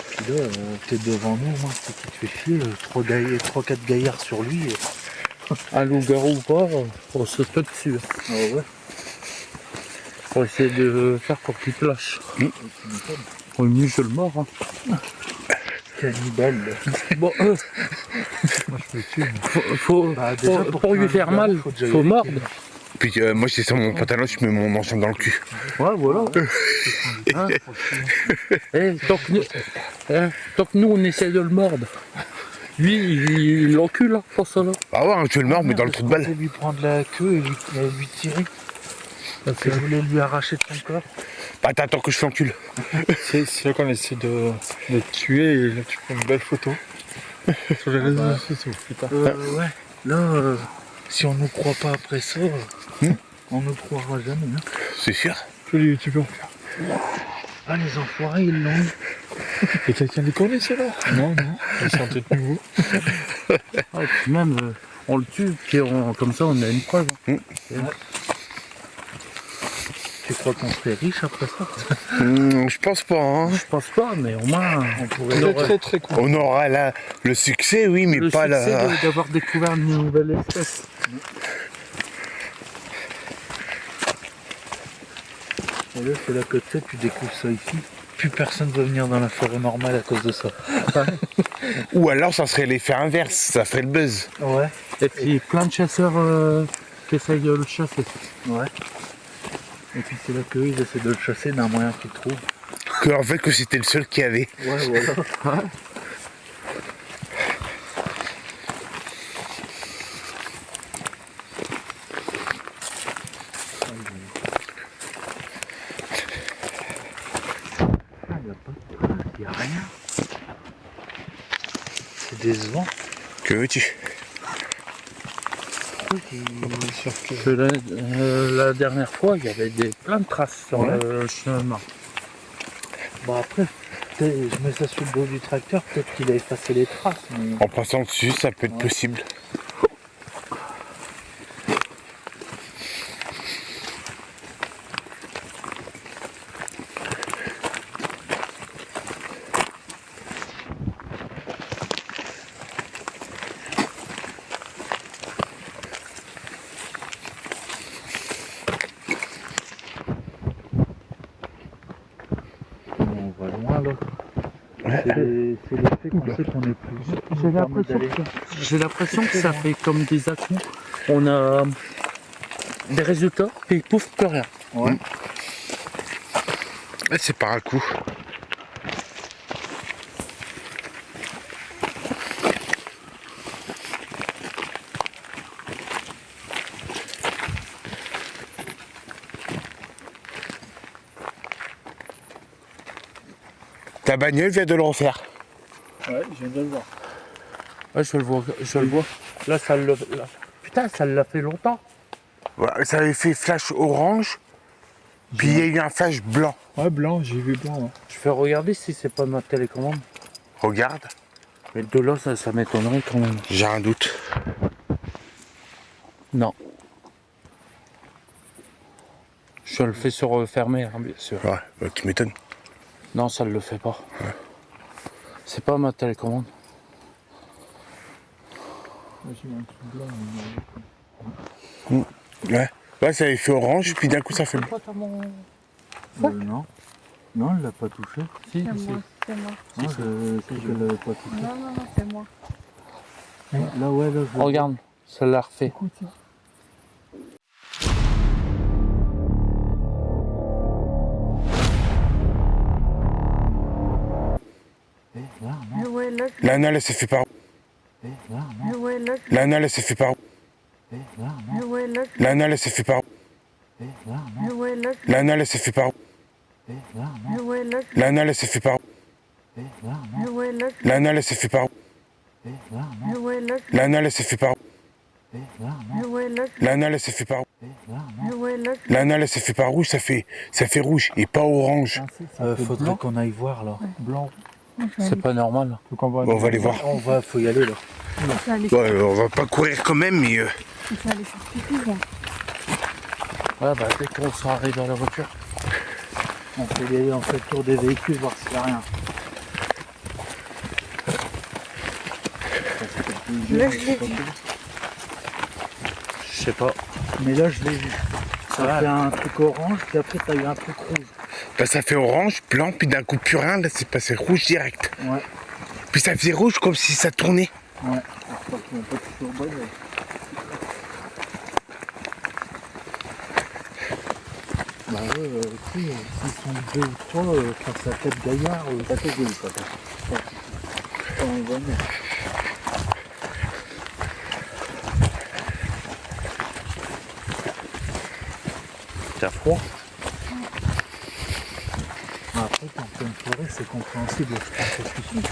Puis là, t'es devant nous, moi, c'est qui te fait chier. 3-4 gaillards sur lui. Un loup-garou ou pas, on se saute dessus. Ah ouais. Pour essayer de faire pour qu'il te lâche. On est je le mort. Hein. Cannibale. Bon, Moi, je me tue. Bah, déjà, pour lui faire mal, faut mordre. Puis moi, j'étais sur mon pantalon, je mets mon engin dans le cul. Ouais, voilà. Hein. Tant que nous on essaie de le mordre, lui il l'encule hein, pour ça là. Ah ouais, tu le mords, mais dans le trou de balle. Lui prendre la queue et lui tirer. Parce que je voulais lui arracher de son corps. Bah, t'attends que je l'encule. C'est là qu'on essaie de te tuer et là tu prends une belle photo. Sur les réseaux sociaux, putain. Ouais. Là, si on nous croit pas après ça, on nous croira jamais. Hein. C'est sûr. Tous les youtubeurs. Ah, les enfoirés, ils l'ont eu. Et quelqu'un les connaît, ceux-là? Non, non. Ils sont peut-être nouveaux. Ah, et puis même on le tue, puis comme ça on a une preuve. Hein. Tu crois qu'on serait riche après ça? Je pense pas. Hein. Je pense pas, mais au moins on pourrait C'est très très cool. On aura là le succès, oui, mais le pas succès la. d'avoir découvert une nouvelle espèce. Et là, c'est là que tu découvres ça ici. Plus personne veut venir dans la forêt normale à cause de ça. Ou alors, ça serait l'effet inverse, ça ferait le buzz. Ouais. Et puis plein de chasseurs qui essayent de le chasser. Ouais. Et puis c'est là qu'eux, ils essaient de le chasser d'un moyen qu'ils trouvent. Que en fait, que c'était le seul qui avait. Ouais, voilà. Il n'y a rien. C'est décevant. Que veux-tu? Parce que la dernière fois, il y avait plein de traces sur le chemin. Bon après, je mets ça sur le dos du tracteur, peut-être qu'il a effacé les traces. Mais... En passant dessus, ça peut être possible. On va loin là. C'est l'effet qu'on sait qu'on est plus. J'ai l'impression que ça fait comme des à-coups. On a des résultats, et pouf, plus rien. Ouais. C'est par un coup. Ta bagnole vient de le refaire. Ouais, je viens de le voir. Ouais, je le vois. Là, ça le. Là. Putain, ça l'a fait longtemps. Voilà, ça avait fait flash orange, puis il y a eu un flash blanc. Ouais, blanc, j'ai vu blanc. Ouais. Je vais regarder si c'est pas ma télécommande. Regarde, Mais de là, ça m'étonnerait quand même. j'ai un doute. Non. Je le fais sur fermé, hein, bien sûr. Ouais, bah, tu m'étonnes. Non, ça ne le fait pas. C'est pas ma télécommande. J'ai vu un truc blanc. Ouais. Ouais, ça avait fait orange, puis d'un coup ça fait blanc. Non. Non, elle l'a pas touché. Si, C'est si. moi, c'est moi. Non, je l'avais pas touché. Non, non, non, c'est moi. Là, ouais, là, je Regarde, ça l'a refait. Ah ouais, là, je... Lana, elle s'est fait par. Ah ouais, là, je... Lana, elle s'est fait par. Ah ouais, là, je... Lana, elle s'est fait par. Ouais, là, Là, non, là, c'est fait par où? ouais, là, Là, non, là, c'est fait par où? ouais, là, Là, non, là, c'est fait par où? ouais, là, Là, non, là, c'est fait par où? ouais, là, Là, non, là, c'est fait par où? ouais, là, Là, non, là, c'est fait par rouge, ça fait rouge et pas orange. Faudrait qu'on aille voir là. Blanc. C'est pas normal. Bon, on va aller voir. Faut y aller là. ça allait, Ouais, on va pas courir quand même, mais ça allait faire pipi, là. Ouais, bah dès qu'on sera arrivé dans la voiture. On peut y aller, on fait le tour des véhicules, voir s'il n'y a rien. Là, je l'ai vu. Je sais pas. Mais là, je l'ai vu. Ça fait un truc orange, puis après, t'as eu un truc rouge. bah, ça fait orange, blanc, puis d'un coup plus rien, là, c'est passé rouge direct. Ouais. Puis ça faisait rouge comme si ça tournait. Ouais. J'espère qu'ils vont pas toucher au bol. Bah ouais, tu sais, s'ils sont deux ou trois, quand ça tête gaillard, ça fait joli, quoi. On va mettre. T'as froid? Après, quand t'es une forêt, c'est compréhensible, je pense aussi.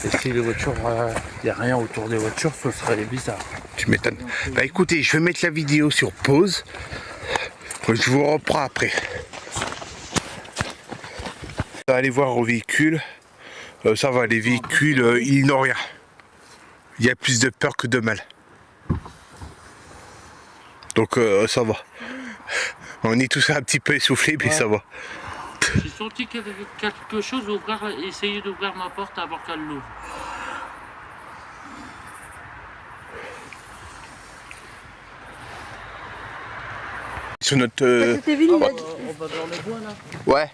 Et si les voitures, y a rien autour des voitures, ce serait bizarre. Tu m'étonnes. Bah écoutez, je vais mettre la vidéo sur pause. Je vous reprends après. On va aller voir au véhicule. Ça va, les véhicules, ils n'ont rien. Il y a plus de peur que de mal. Donc ça va. On est tous un petit peu essoufflés, mais ça va. J'ai senti qu'il y avait quelque chose, essayer d'ouvrir ma porte avant qu'elle l'ouvre. Sur notre... C'était Ville, il a dit. On va dans les bois là. Ouais.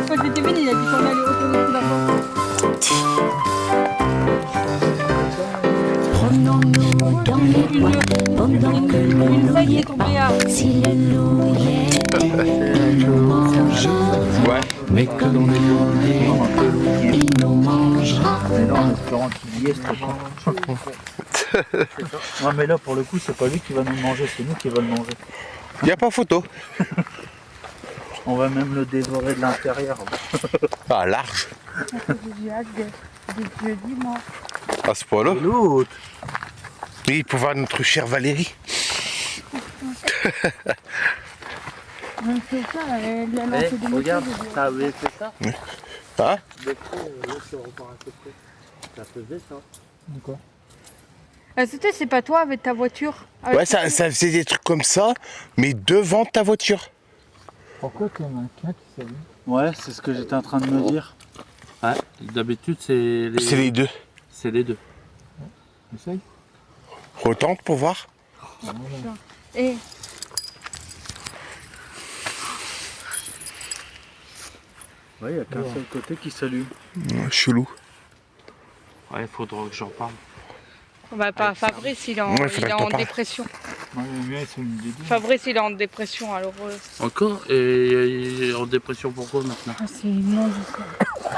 Quand j'étais Ville, il a dit qu'on allait retourner sous la porte. Prenons-nous dans les bois pendant que le Une loup feuille qui est est tombée pas. à... Si le loup il nous mangera, Ouais. mais comme le loup n'est pas, il nous mangera. Mais là, en espérant qu'il y est, c'est pas. Non, mais là, pour le coup, c'est pas lui qui va nous manger, c'est nous qui va le manger. Il n'y a pas photo. On va même le dévorer de l'intérieur. Ah, large. J'ai hâte de jeudi, moi. À ce point-là. L'autre. Oui, pour voir notre chère Valérie. On fait ça, elle a lancé des Regarde, motos, ça avait fait ça. Hein? Ça faisait ça. C'était, c'est pas toi avec ta voiture. Ouais, ça faisait des trucs comme ça, mais devant ta voiture. Pourquoi tu as un cas qui s'allume? Ouais, c'est ce que j'étais en train de me dire. Ouais, d'habitude c'est les... C'est les deux. C'est les deux. Essaye. Retente pour voir. Et Ouais, il n'y a qu'un seul côté qui s'allume. Chelou. Ouais, il faudra que j'en parle. bah, pas Fabrice, il est en, Ouais, il faudrait est que t'en en parles. dépression. Ouais, le mien, c'est une dédie. Fabrice, il est en dépression, alors... Encore? Et en dépression pourquoi maintenant? c'est non, je sais.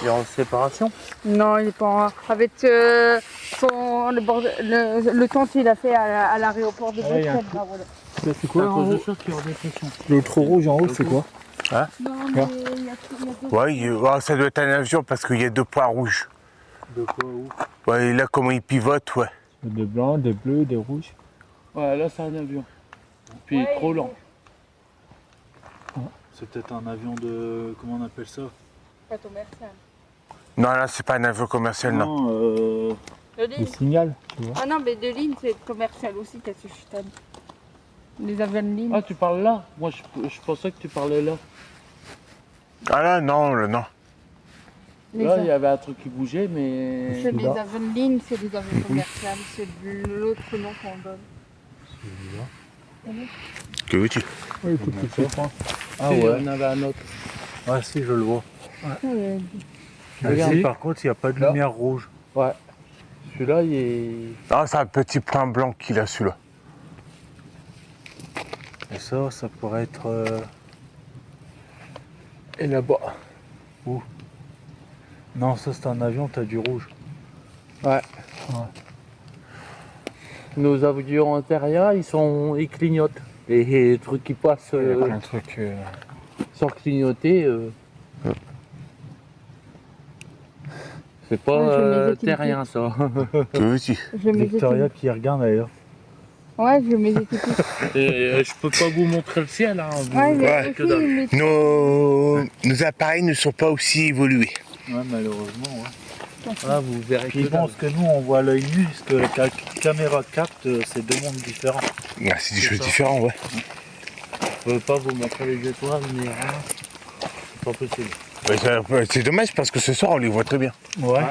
Il est en séparation? Non, il est pas en... Avec le temps qu'il a fait à l'aéroport de Ouais, Bruxelles. Là, voilà. C'est quoi à en cause de haut? ça qu'il est en dépression. Le trou rouge en haut, c'est quoi? Non, mais il y a deux... Ouais, ça doit être un avion parce qu'il y a deux points rouges. De quoi où? Ouais, et là, comment il pivote, ouais. Des blancs, des bleus, des rouges. Ouais, là c'est un avion. Puis Ouais, trop lent. C'est peut-être un avion de... Comment on appelle ça? Pas commercial. Non, là, c'est pas un avion commercial, non. De ligne. signal, tu vois. Ah non, mais de ligne, c'est commercial aussi, qu'est-ce que je t'aime. Les avions de ligne. Ah, tu parles là? Moi je pensais que tu parlais là. Ah là, non, là, non. Les Là, a- il y avait un truc qui bougeait, mais... C'est des avions de ligne, c'est des avions commerciaux, c'est l'autre nom qu'on donne. Que veux-tu? Oui, tout ce que Ah ouais, on avait un autre. Ah si, je le vois. Regarde. Si, par contre, il n'y a pas de Là. lumière rouge. Ouais. Celui-là, il est... Ah, c'est un petit point blanc qu'il a, celui-là. Et ça pourrait être... Et là-bas. Non, ça c'est un avion, t'as du rouge. Ouais. Nos avions intérieurs, ils clignotent. Les trucs qui passent Un truc. sans clignoter, c'est pas Ouais, je mets des terrien ça. Toi aussi. Je mets Victoria qui regarde d'ailleurs. Ouais, je mets des petits. Et je peux pas vous montrer le ciel. Hein, vous- Ouais, mais Ouais. que aussi, dalle. mais Nos appareils ne sont pas aussi évolués. Ouais, malheureusement, ouais. Ah, vous verrez Puis que bon, dalle. ce que nous on voit à l'œil nu, ce que la caméra capte, c'est deux mondes différents. Ah, c'est des C'est choses ça. différentes, ouais. Je peux pas vous montrer les étoiles ni rien. C'est pas possible. C'est dommage parce que ce soir on les voit très bien. Ouais.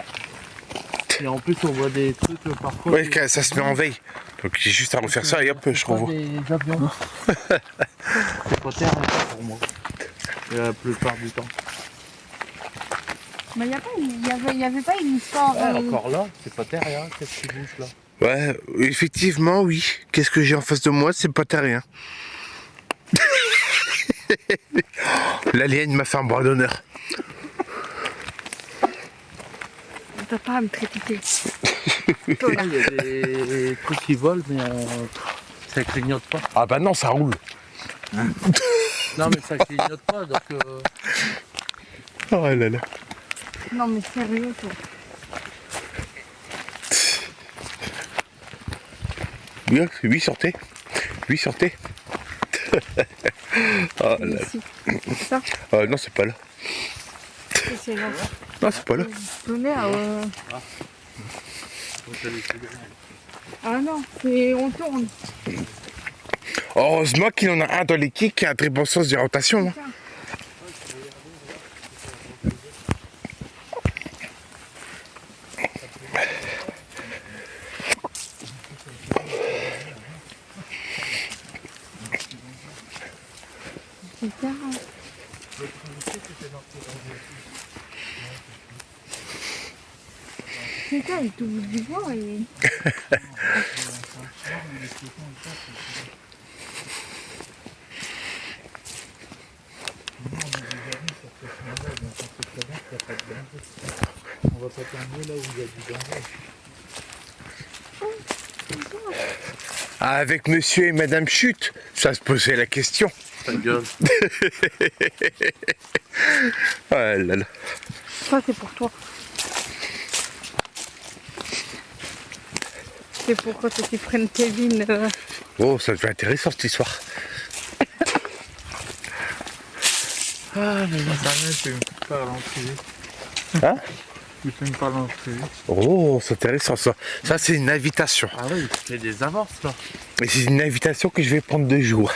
Et en plus, on voit des trucs parfois. Ouais, ça se met en veille. Donc j'ai juste à refaire ça et hop, je revois. Des avions. C'est pas terre pour moi. La plupart du temps. il y avait pas une histoire. Encore là, c'est pas terrien. Qu'est-ce qui bouge là? Ouais, effectivement, oui. Qu'est-ce que j'ai en face de moi? C'est pas terrien. L'alien m'a fait un bras d'honneur. T'as pas à me traiter. Il y a des trucs qui volent, mais ça clignote pas. Ah bah non, ça roule. Non, mais ça clignote pas, donc. Oh là là. Non, mais sérieux, toi. Oui, sortez. Oui, sortez. Oh là là. Ici. Ça, Non, c'est pas là. c'est là. Non, c'est pas là. Tonnerre, Ah non, on tourne. Heureusement qu'il en a un dans l'équipe qui a un très bon sens de rotation. Hein. C'est ça. C'est ça, il t'ouvre du bois et... On va pas terminer là où il y a du danger. Ah, avec monsieur et madame Chute, ça se posait la question. Ta gueule. Oh là là. Ça, c'est pour toi. C'est pour que tu prennes Kevin. Oh, ça devait être intéressant cette histoire. Ah, mais Internet, tu me parles en privé. Hein? Tu me parles en privé. Oh, c'est intéressant ça. Ça, c'est une invitation. Ah oui, il y a des avances là. Et c'est une invitation que je vais prendre 2 jours.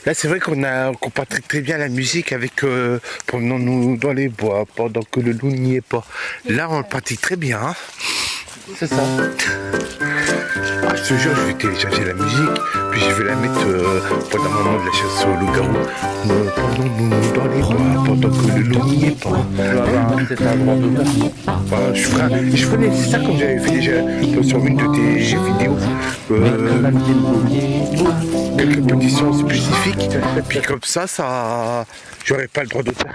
Là, c'est vrai qu'on pratique très bien la musique avec pendant nous dans les bois, pendant que le loup n'y est pas. Là, on le pratique très bien. Hein. C'est ça. Ah, je te jure, je vais télécharger la musique, puis je vais la mettre pendant le moment de la chasse au loup-garou. Prenons-nous dans les bois, pendant que le loup n'y est pas. Tu vas avoir peut-être un droit d'honneur. Bah, je ferai ça comme j'avais fait déjà sur une de tes vidéos. Quelques conditions spécifiques, puis comme ça, j'aurais pas le droit d'auteur.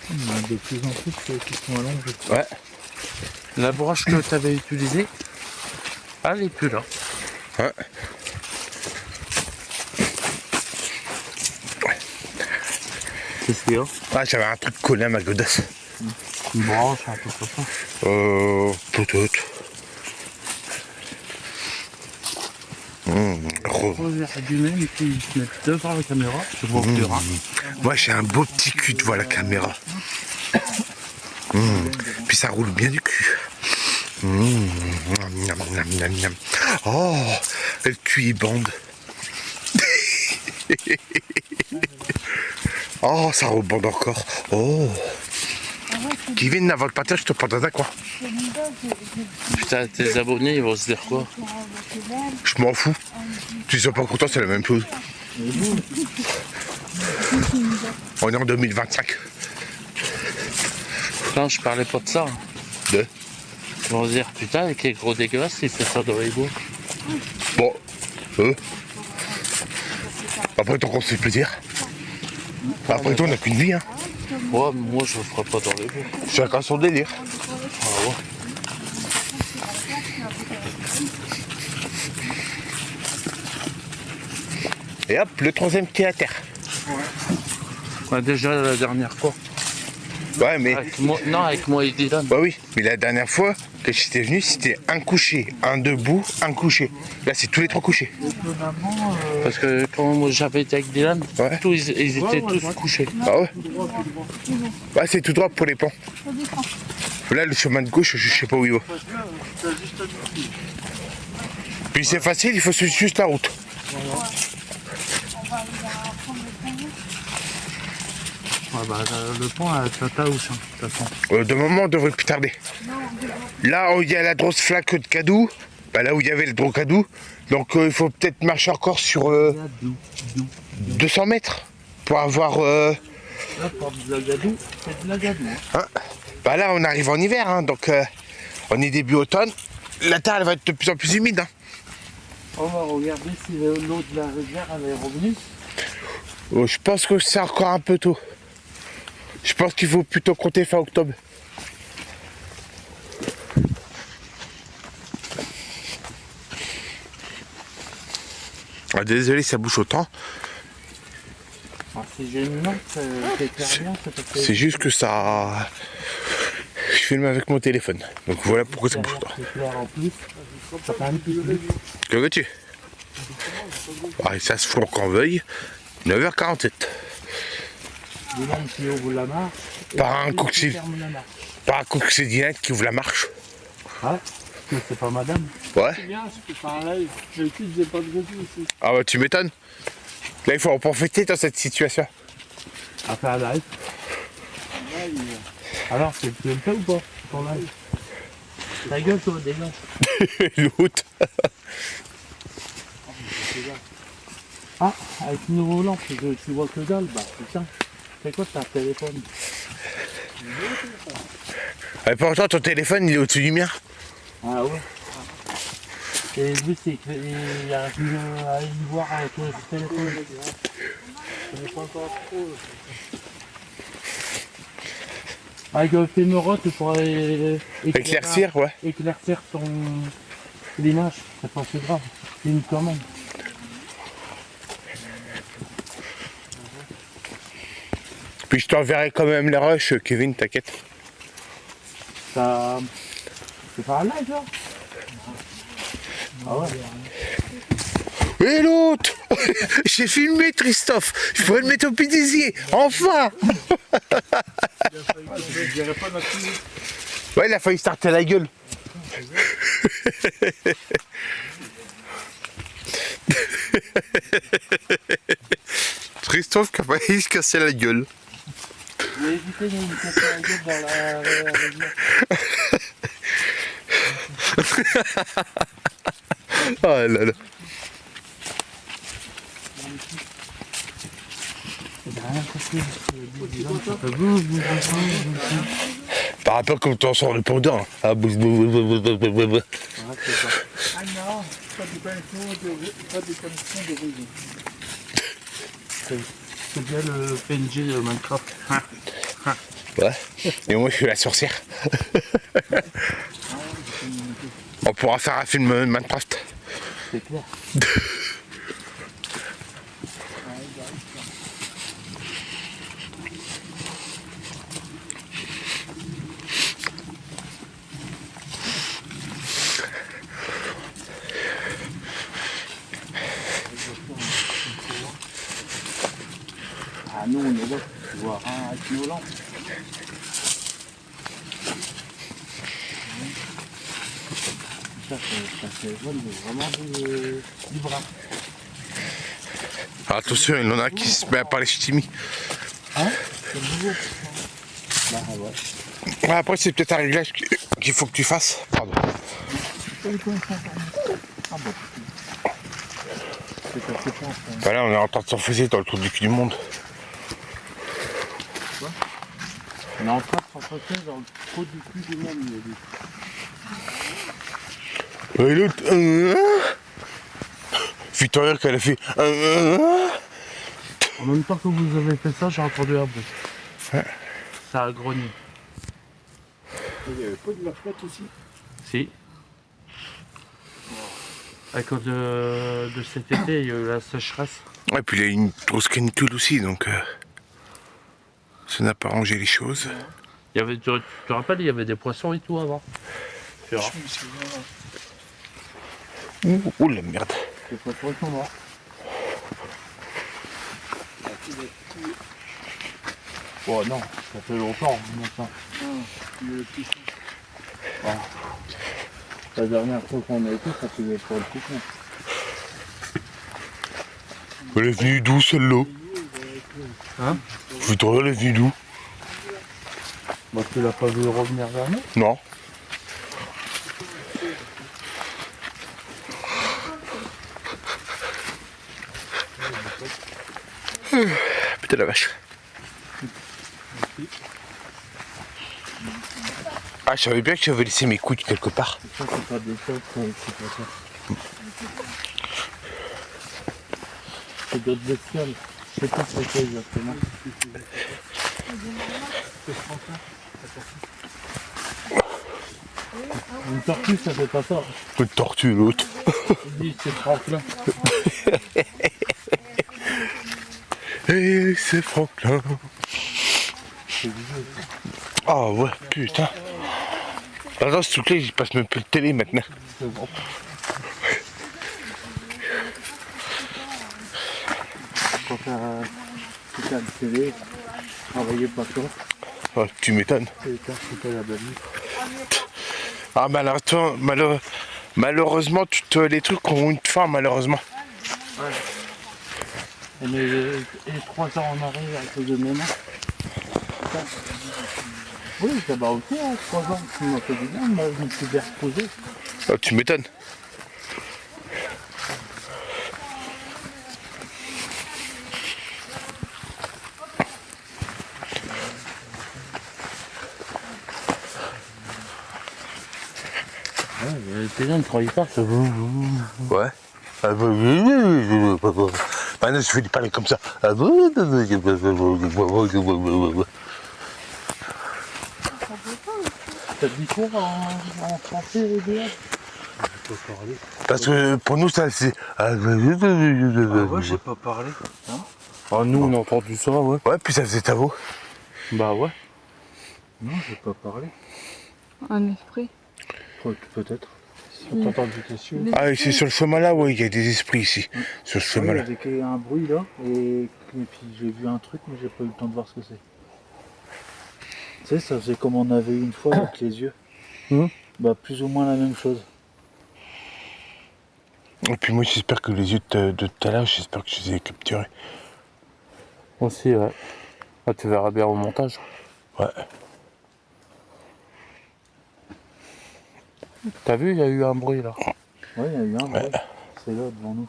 Il y en a de plus en plus qui sont allongés. Ouais. La broche que tu avais utilisée, elle est plus là. Ouais. Qu'est-ce qu'il y a? Ah, j'avais un truc collé à ma godasse. Une branche, un peu comme ça. Peut-être. J'aurais dû même qu'ils se mettent devant la caméra, je vois plus rien. Moi, j'ai un beau petit cul devant la caméra. Puis ça roule bien du cul. Miam, miam, miam, miam. Oh, le cul il bande. Oh, ça rebonde encore. Oh. Kevin, avant de partir, je te prends dans un coin. Putain, tes abonnés, ils vont se dire quoi? Je m'en fous. Tu sont pas contents, c'est la même chose. On est en 2025. Non, je parlais pas de ça. De Ils vont se dire, putain, avec les gros dégueulasses, il fait ça dans les bois. Bon, après tout, on se fait plaisir. Après tout, on n'a qu'une vie, hein. Ouais, mais moi, je le ferai pas dans les bois. Chacun son délire. Ah ouais. Et hop, le troisième pied à terre. Ouais, déjà la dernière fois. Ouais, mais... Avec moi et Dylan. Bah oui, mais la dernière fois que j'étais venu, c'était un couché, un debout, un couché. Là, c'est tous les trois couchés. Parce que quand moi j'avais été avec Dylan, Ouais. ils étaient tous couchés. Ah ouais. Ouais, c'est tout droit pour les ponts. Là, le chemin de gauche, je sais pas où il va. Puis c'est facile, il faut suivre juste la route. Ouais, bah, le pont à Tataouche, hein, de toute façon. De moment, on devrait plus tarder. Là où il y a la grosse flaque de Cadou, bah là où il y avait le gros Cadou, donc il faut peut-être marcher encore sur 200 mètres pour avoir... Là, pour de la gadou, c'est de la gadou. Hein. Bah là, on arrive en hiver, hein, donc on est début automne. La terre, elle va être de plus en plus humide. Hein. On va regarder si l'eau de la rivière elle est revenue. Oh, je pense que c'est encore un peu tôt. Je pense qu'il faut plutôt compter fin octobre. Ah, désolé, ça bouge autant. Ah, c'est gênant, c'est rien. C'est juste que ça... Je filme avec mon téléphone. Donc voilà pourquoi ça bouge autant. C'est clair en plus. Ça fait un petit peu. Que veux-tu? Ah, ça se fout qu'on veuille. 9h47. Dylan qui ouvre la marche. Par un coup qui ferme la marche. Par un coup que c'est Dylan qui ouvre la marche. Ouais, mais c'est pas madame. Ouais. C'est bien, je peux faire un live. D'habitude, j'ai pas de réseau ici. Ah bah tu m'étonnes. Là il faut en profiter dans cette situation. À faire un live. Alors, tu le fais ou pas, ton live? Ta gueule, toi, dégage. L'autre. Ah, avec une nouveau lampe, tu vois que dalle, bah putain. C'est quoi, c'est un téléphone? Et pourtant ton téléphone il est au-dessus du mien. Ah ouais. Et lui, il arrive à y voir avec le téléphone. Je connais pas encore trop. Avec le fémorote, tu pourrais Éclaircir, ouais. éclaircir l'image. C'est pas si grave. C'est une commande. Puis je t'enverrai quand même les rushs, Kevin, t'inquiète. Ça... C'est pas un live là? Ah ouais. Et l'autre. J'ai filmé Christophe. Je pourrais le mettre au pédisier. Enfin. Ouais, il a failli starter la gueule. Christophe qui a failli se casser la gueule. J'ai évité de me casser la gueule dans la rivière. Oh là là. Par rapport comme tu en sors le pendant. Ah, Ah non, pas de connexion de réseau. C'est bien le PNG de Minecraft. ouais. Et moi je suis la sorcière. On pourra faire un film Minecraft. C'est clair. Ah nous on est là, tu vois, avec nos lampes. Ça fait vraiment du bras. Alors, attention, il y en a qui se met à parler ch'timi. Hein? C'est nouveau. Bah ouais. Ouais, après c'est peut-être un réglage qu'il faut que tu fasses. Pardon. Voilà, on est en train de s'enfoncer dans le trou du cul du monde. On est en train de s'enfoncer dans le trou du cul du monde, il a dit. Et l'autre, Victoria, qu'elle a fait. En même temps que vous avez fait ça, j'ai entendu un bruit. Ouais. Ça a grogné. Il n'y avait pas de la flotte aussi. Si. À cause de cet été, il y a eu la sécheresse. Et puis il y a une grosse canicule aussi, donc ça n'a pas rangé les choses. Il y avait, tu te rappelles, il y avait des poissons et tout avant. Tu verras. Je me souviens. Ouh la merde. Les poissons sont morts. Oh non, ça fait longtemps maintenant. La dernière fois qu'on a été, ça faisait pour le coucou. Elle est venue d'où celle-là? Hein? Victoria, elle est venue d'où? Bah, tu l'as pas vu revenir vers nous? Non. Putain la vache. Ah, je savais bien que j'avais laissé mes couilles quelque part. Ça, c'est pas des choses, c'est pas ça. C'est d'autres bestioles. Je sais pas c'est quoi exactement. Une tortue, ça fait pas ça. Une tortue, l'autre. Ils disent c'est Franklin. Et c'est Franklin. C'est vieux. Ah ouais, putain. Attends, ce truc-là, il passe même plus de télé maintenant. C'est bon. Quand t'as la télé, travailler pas toi, Ah, tu m'étonnes. c'est t'as la bonne nuit. Ah, malheureusement, les trucs ont une fin, malheureusement. Et 3 ans en arrière à cause de mes mains. Oui, ça va aussi, hein, 3 ans, ça m'a fait du bien, moi je me suis bien reposé. Ah, tu m'étonnes. Les gens ne travaillent pas, ça. Ouais. Ah, maintenant, je vais lui parler comme ça. T'as dit quoi en français, les gars? Parce que pour nous, ça, c'est. Ouais, j'ai pas parlé. Ah, nous, on a entendu ça, ouais. Ouais, puis ça faisait ta voix. Bah ouais. Non, j'ai pas parlé. Un esprit. Peut-être. Si on t'entend du dessus. Ah, c'est sur le chemin là, ouais, il y a des esprits ici. Sur ce Il y chemin là. avait un bruit là, et puis j'ai vu un truc, mais j'ai pas eu le temps de voir ce que c'est. Tu sais, ça faisait comme on avait eu une fois avec les yeux. Bah, plus ou moins la même chose. Et puis moi, j'espère que les yeux de tout à l'heure, j'espère que je les ai capturés. Aussi, ouais. Ah, tu verras bien au montage. Ouais. T'as vu, il y a eu un bruit là. Ouais, il y a eu un bruit. C'est là devant nous.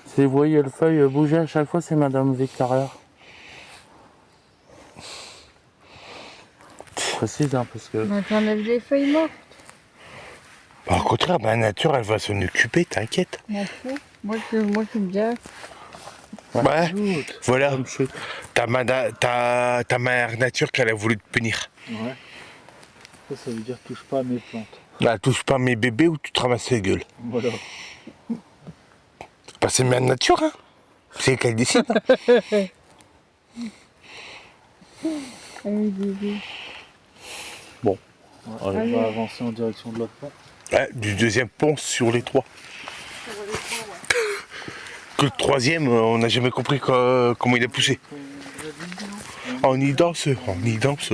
Si vous voyez le feuille bouger à chaque fois, c'est Madame Victoria. Je précise, hein, parce que... Mais t'enlèves les feuilles mortes. Par contre, la nature, elle va s'en occuper, t'inquiète. M'en fous. Moi, j'aime bien. Ouais, voilà. Comme chute. Ta mère nature qu'elle a voulu te punir. Ouais. Ça veut dire touche pas à mes plantes. Là, touche pas à mes bébés ou tu te ramasses la gueule. Voilà. Bah, c'est mère nature, hein. C'est elle qui décide. Allez, bébé. Ouais, on va avancer en direction de l'autre pont. Ouais, du deuxième pont sur les 3. Que le troisième, on n'a jamais compris comment il a poussé. On y danse, on y danse.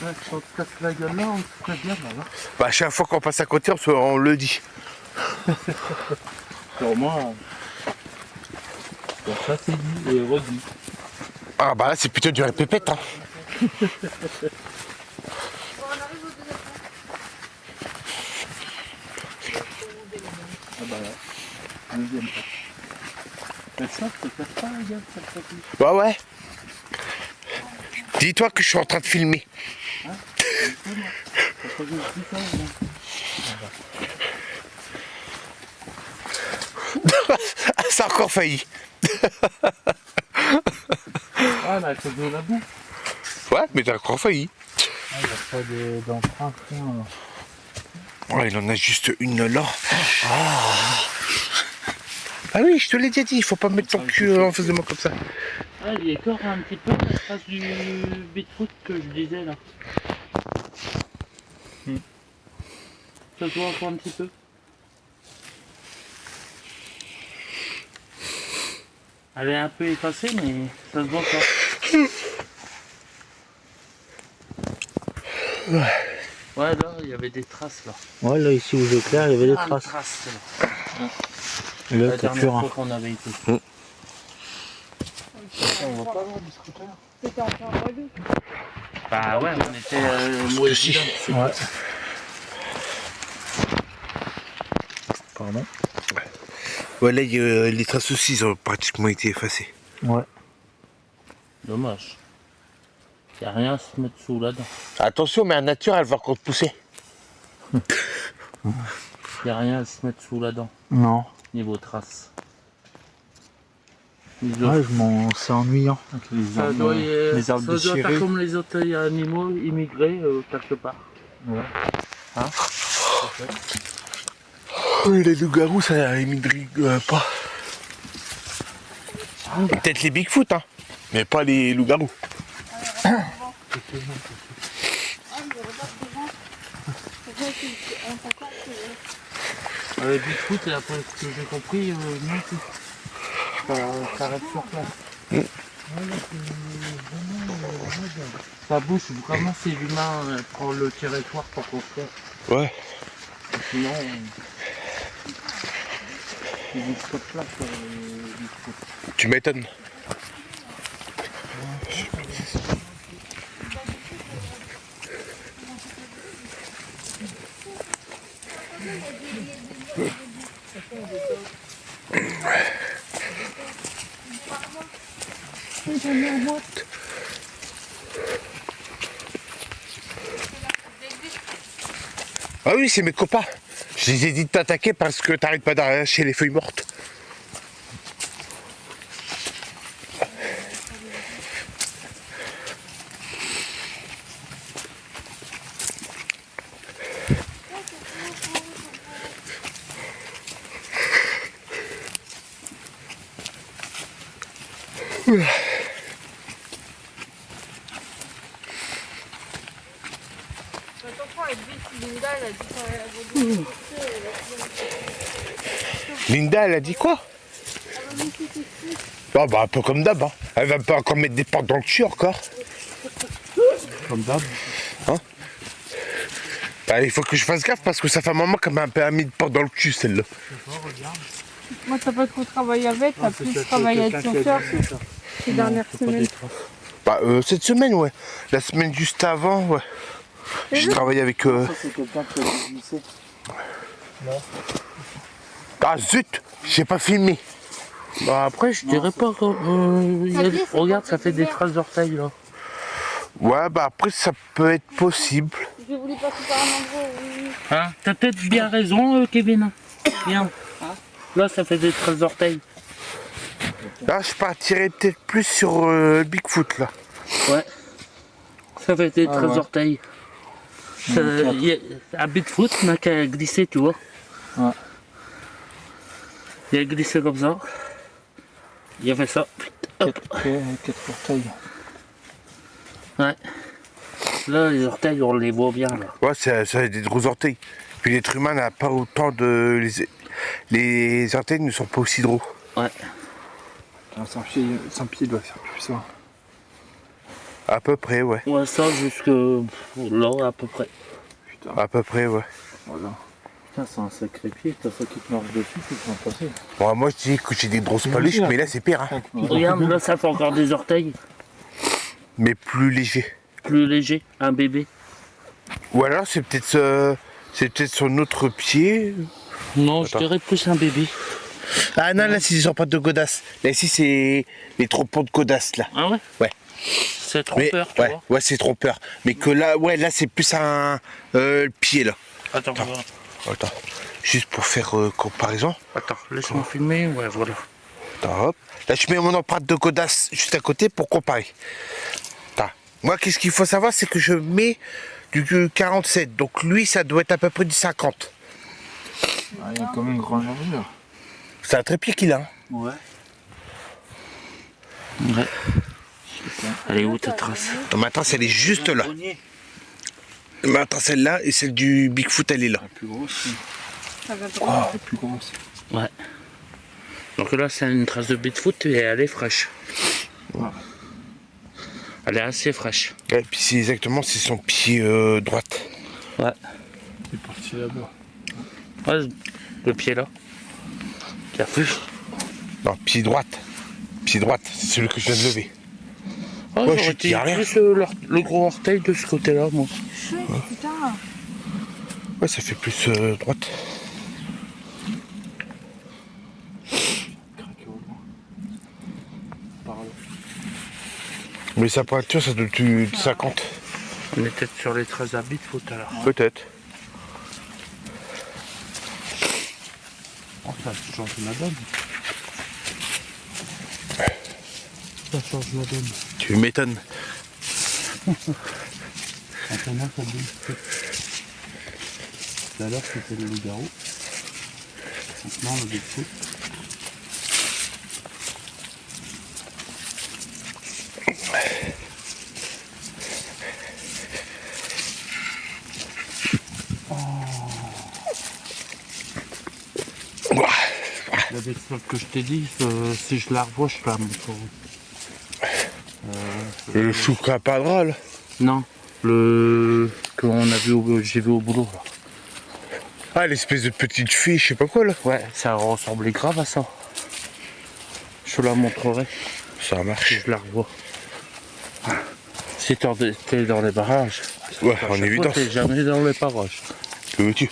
Ouais, si on te casse la gueule là, on te ferait bien là. Bah, à chaque fois qu'on passe à côté, on le dit. Pour moi, ça c'est dit et redit. Ah bah là, c'est plutôt du répépète, hein. Ah bah là, deuxième pas. Mais ça, je te casse pas, regarde, ça te fait. Ouais, ouais. Dis-toi que je suis en train de filmer. Ah, ça a encore failli. Ah, là, c'est de la boue. Ouais, mais t'as encore failli. Ah, il n'y a pas d'empreinte, rien. Ouais, il en a juste une là. Ah oui, je te l'ai déjà dit, il faut pas mettre ton cul en face de moi comme ça. Ah, il y a encore un petit peu la trace du Bigfoot que je disais là. Ça se voit encore un petit peu. Elle est un peu effacée, mais ça se voit pas. Ouais, là, il y avait des traces là. Ouais, là, ici où j'éclaire, il y avait des Ah, traces. là. Et là, La t'as plus dernière rien. fois qu'on avait été. On va pas avoir du scooter. C'était en plein mois d'août. Bah ouais, on était moi et Dylan, c'est Ouais. Pardon. Ouais, là, les traces aussi, ils ont pratiquement été effacées. Ouais. dommage. Il n'y a rien à se mettre sous là-dedans. Attention, mais la nature, elle va encore te pousser. Il n'y a rien à se mettre sous là-dedans, Non. niveau traces. Ouais, c'est ennuyant. Avec les Ça arbres, doit, les arbres ça doit déchirés. faire comme les autres animaux immigrés quelque part. Ouais. Les loups-garous, ça émigre pas. Peut-être les Bigfoot, hein, mais pas les loups-garous. Bigfoot, et après ce que j'ai compris, non plus. Ça reste sur place. Ça bouge vraiment si l'humain prend le territoire pour construire. Ouais. Sinon, il bouge pas de place. Bigfoot. Tu m'étonnes. Ah oui, c'est mes copains. Je les ai dit de t'attaquer parce que t'arrêtes pas d'arracher les feuilles mortes. Linda, elle a dit quoi? Ah bah un peu comme d'hab, hein. Elle va pas encore mettre des portes dans le cul encore. Comme d'hab. Hein? Bah, il faut que je fasse gaffe parce que ça fait un moment qu'elle m'a un peu mis de porte dans le cul celle-là. Moi, t'as pas trop travaillé avec, t'as plus travaillé avec ton soeur ces dernières semaines. Bah cette semaine, ouais. La semaine juste avant, ouais. J'ai travaillé avec... Ça, c'est quelqu'un qui a glissé. Ah zut, j'ai pas filmé. Bah après, je dirais pas comme. Regarde, ça fait des traces d'orteils là. Ouais, bah après ça peut être possible. J'ai voulu passer par un endroit où... Hein? T'as peut-être bien raison, Kevin. Viens. Là, ça fait des traces d'orteils. Là, je partirais peut-être plus sur Bigfoot, là. Ouais. Ça fait des traces ouais. d'orteils. Un Bigfoot, il n'a qu'à glisser, tu vois. Ouais. Il a glissé comme ça. Il a fait ça. Hop. 4 orteils. Ouais. Là, les orteils, on les voit bien. Là. Ouais, ça a des gros orteils. Puis l'être humain n'a pas autant de... Les orteils ne sont pas aussi gros. Ouais. Sans pied doit faire plus ça. À peu près, ouais. Ouais, ça jusque là, à peu près. Putain, À peu près, ouais. voilà. Putain, c'est un sacré pied. T'as ça qui te marche dessus, tu peux en passer. Bon, moi, je dis que j'ai des grosses paluches, mais là, c'est pire, hein. Regarde, là, ça fait encore des orteils. Mais plus léger. Plus léger, un bébé. Ou alors, c'est peut-être son autre pied. Non, je Attends. dirais plus un bébé. Ah non, là, c'est des empreintes de godasses. Là, ici, c'est les trompons de godasses, là. Ah ouais? Ouais. C'est trompeur, tu ouais, vois. ouais, c'est trompeur. Mais que là, ouais, là, c'est plus un pied, là. Attends, Attends. Juste pour faire comparaison. attends, laisse-moi filmer. Ouais, voilà. Attends, hop. Là, je mets mon empreinte de godasse juste à côté pour comparer. Attends. Moi, qu'est-ce qu'il faut savoir, c'est que je mets du 47. Donc, lui, ça doit être à peu près du 50. Ah, il y a quand même une grande largeur. C'est un trépied qu'il a. Hein. Ouais. Ouais. Elle est où ta trace? Donc, maintenant, elle est juste là. Maintenant, celle-là et celle du Bigfoot, elle est là. La plus grosse. Ça va droit. La plus grosse. Ouais. Donc là, c'est une trace de Bigfoot et elle est fraîche. Ouais. Elle est assez fraîche. Et puis, c'est exactement, c'est son pied droite. Ouais. C'est parti là-bas. Ouais, le pied là. Qui a fait. Non, pied droite. Pied droite, c'est celui que je viens de lever. Oh, Ouais, je j'aurais dis dit rien. plus le gros orteil de ce côté-là, moi. Chouette, putain. Ouais, ça fait plus droite. Craqué au loin. Par là. Mais sa pointure, ça doit être du 50. On est peut-être sur les traces à Bigfoot alors. Peut-être. Oh, ça change la donne. Ça change la donne. Tu m'étonnes. Maintenant, ça Bigfoot. Tout à l'heure, c'était le loup-garou. Maintenant, le Bigfoot. La bestiole que je t'ai dit, si je la revois, je te la montrerai. Le choucapara, là. Non, le qu'on a vu j'ai vu au boulot là. Ah, l'espèce de petite fille, je sais pas quoi, là. Ouais, ça ressemblait grave à ça. Je te la montrerai Ça si marche. je la revois. Si t'es dans les barrages. Ouais, À en chaque fois, évidence. t'es jamais dans les barrages. Que veux-tu?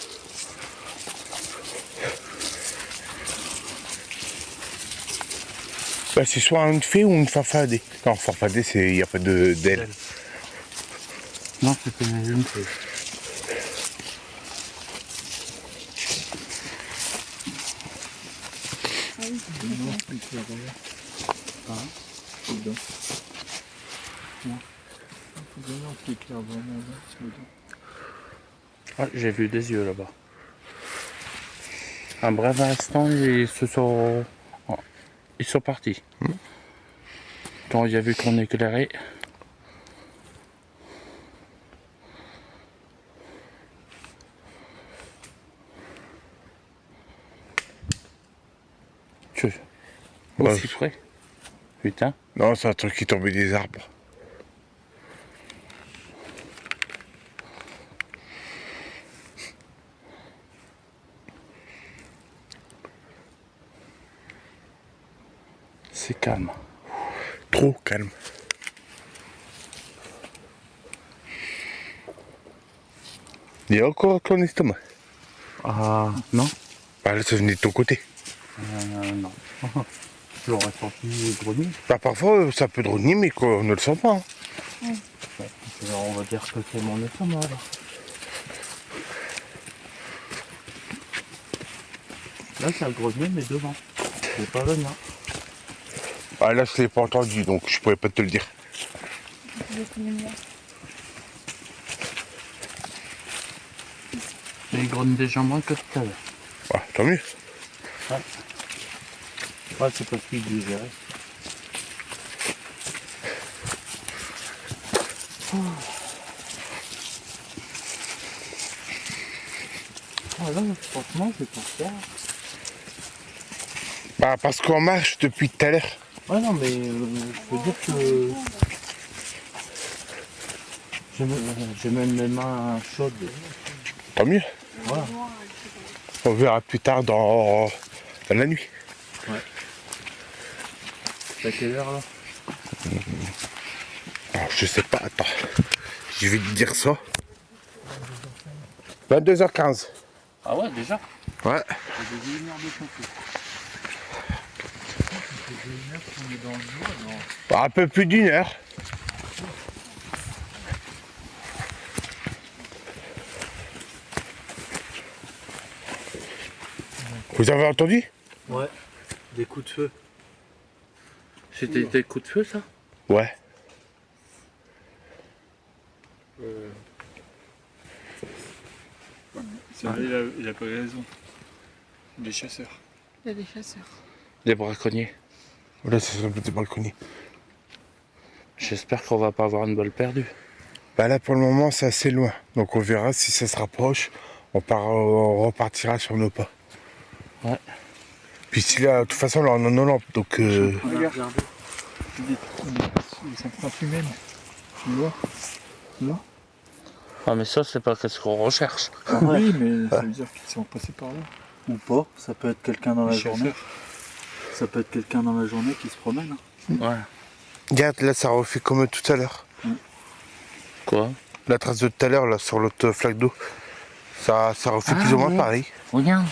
Bah, c'est soit une fée ou une farfadée. Non, farfadée, il n'y a pas d'aile. Non, c'était une feuille. Ah, j'ai vu des yeux là-bas. Un bref instant, ils sont partis. Quand il y a vu qu'on éclairait. Aussi près. Putain. Non, c'est un truc qui tombait des arbres. C'est calme. Trop calme. Il y a encore ton estomac. Ah, non. Bah là, ça venait de ton côté. Non. Je l'aurais senti grogner. Bah parfois, ça peut drogner, mais qu'on ne le sent pas. Hein. Alors, on va dire que c'est mon estomac alors. Là, ça a grogné, mais devant. C'est pas le mien. Ah là, je l'ai pas entendu, donc je pourrais pas te le dire. Il grogne déjà moins que tout à l'heure. Ah, tant mieux. Ouais, c'est parce qu'il digérait. Ah là, franchement, c'est pas faire. Bah parce qu'on marche depuis tout à l'heure. Ouais, non, mais je veux dire que. J'ai même les mains chaudes. Tant mieux. Voilà. On verra plus tard dans la nuit. C'est à quelle heure là? Alors, je sais pas, attends. Je vais te dire ça. 22h15. Ah ouais, déjà? Ouais. J'ai des 1 heure de chauffe. fait 1 heure qu'on est dans le bois, non? Un peu plus d'1 heure. Vous avez entendu? Ouais, des coups de feu. C'était des coups de feu, ça? Ouais. C'est vrai, il a pas raison. Les chasseurs. Il y a des chasseurs. Des braconniers. Là, c'est un petit balconnier. J'espère qu'on va pas avoir une balle perdue. Bah là, pour le moment, c'est assez loin. Donc on verra si ça se rapproche. On repartira sur nos pas. Ouais. Puis si là, de toute façon, là, on a nos lampes. Donc Regarde. Ils sont en fumée. Tu vois? Là? Ah, mais ça, c'est pas ce qu'on recherche. Oui, mais ça veut dire qu'ils sont passés par là. Ou pas, ça peut être quelqu'un dans la Les journée. chasseurs. Ça peut être quelqu'un dans la journée qui se promène. Hein. Ouais. regarde, là, ça refait comme tout à l'heure. Quoi? La trace de tout à l'heure, là, sur l'autre flaque d'eau. Ça refait plus ou moins ouais. pareil. Regarde,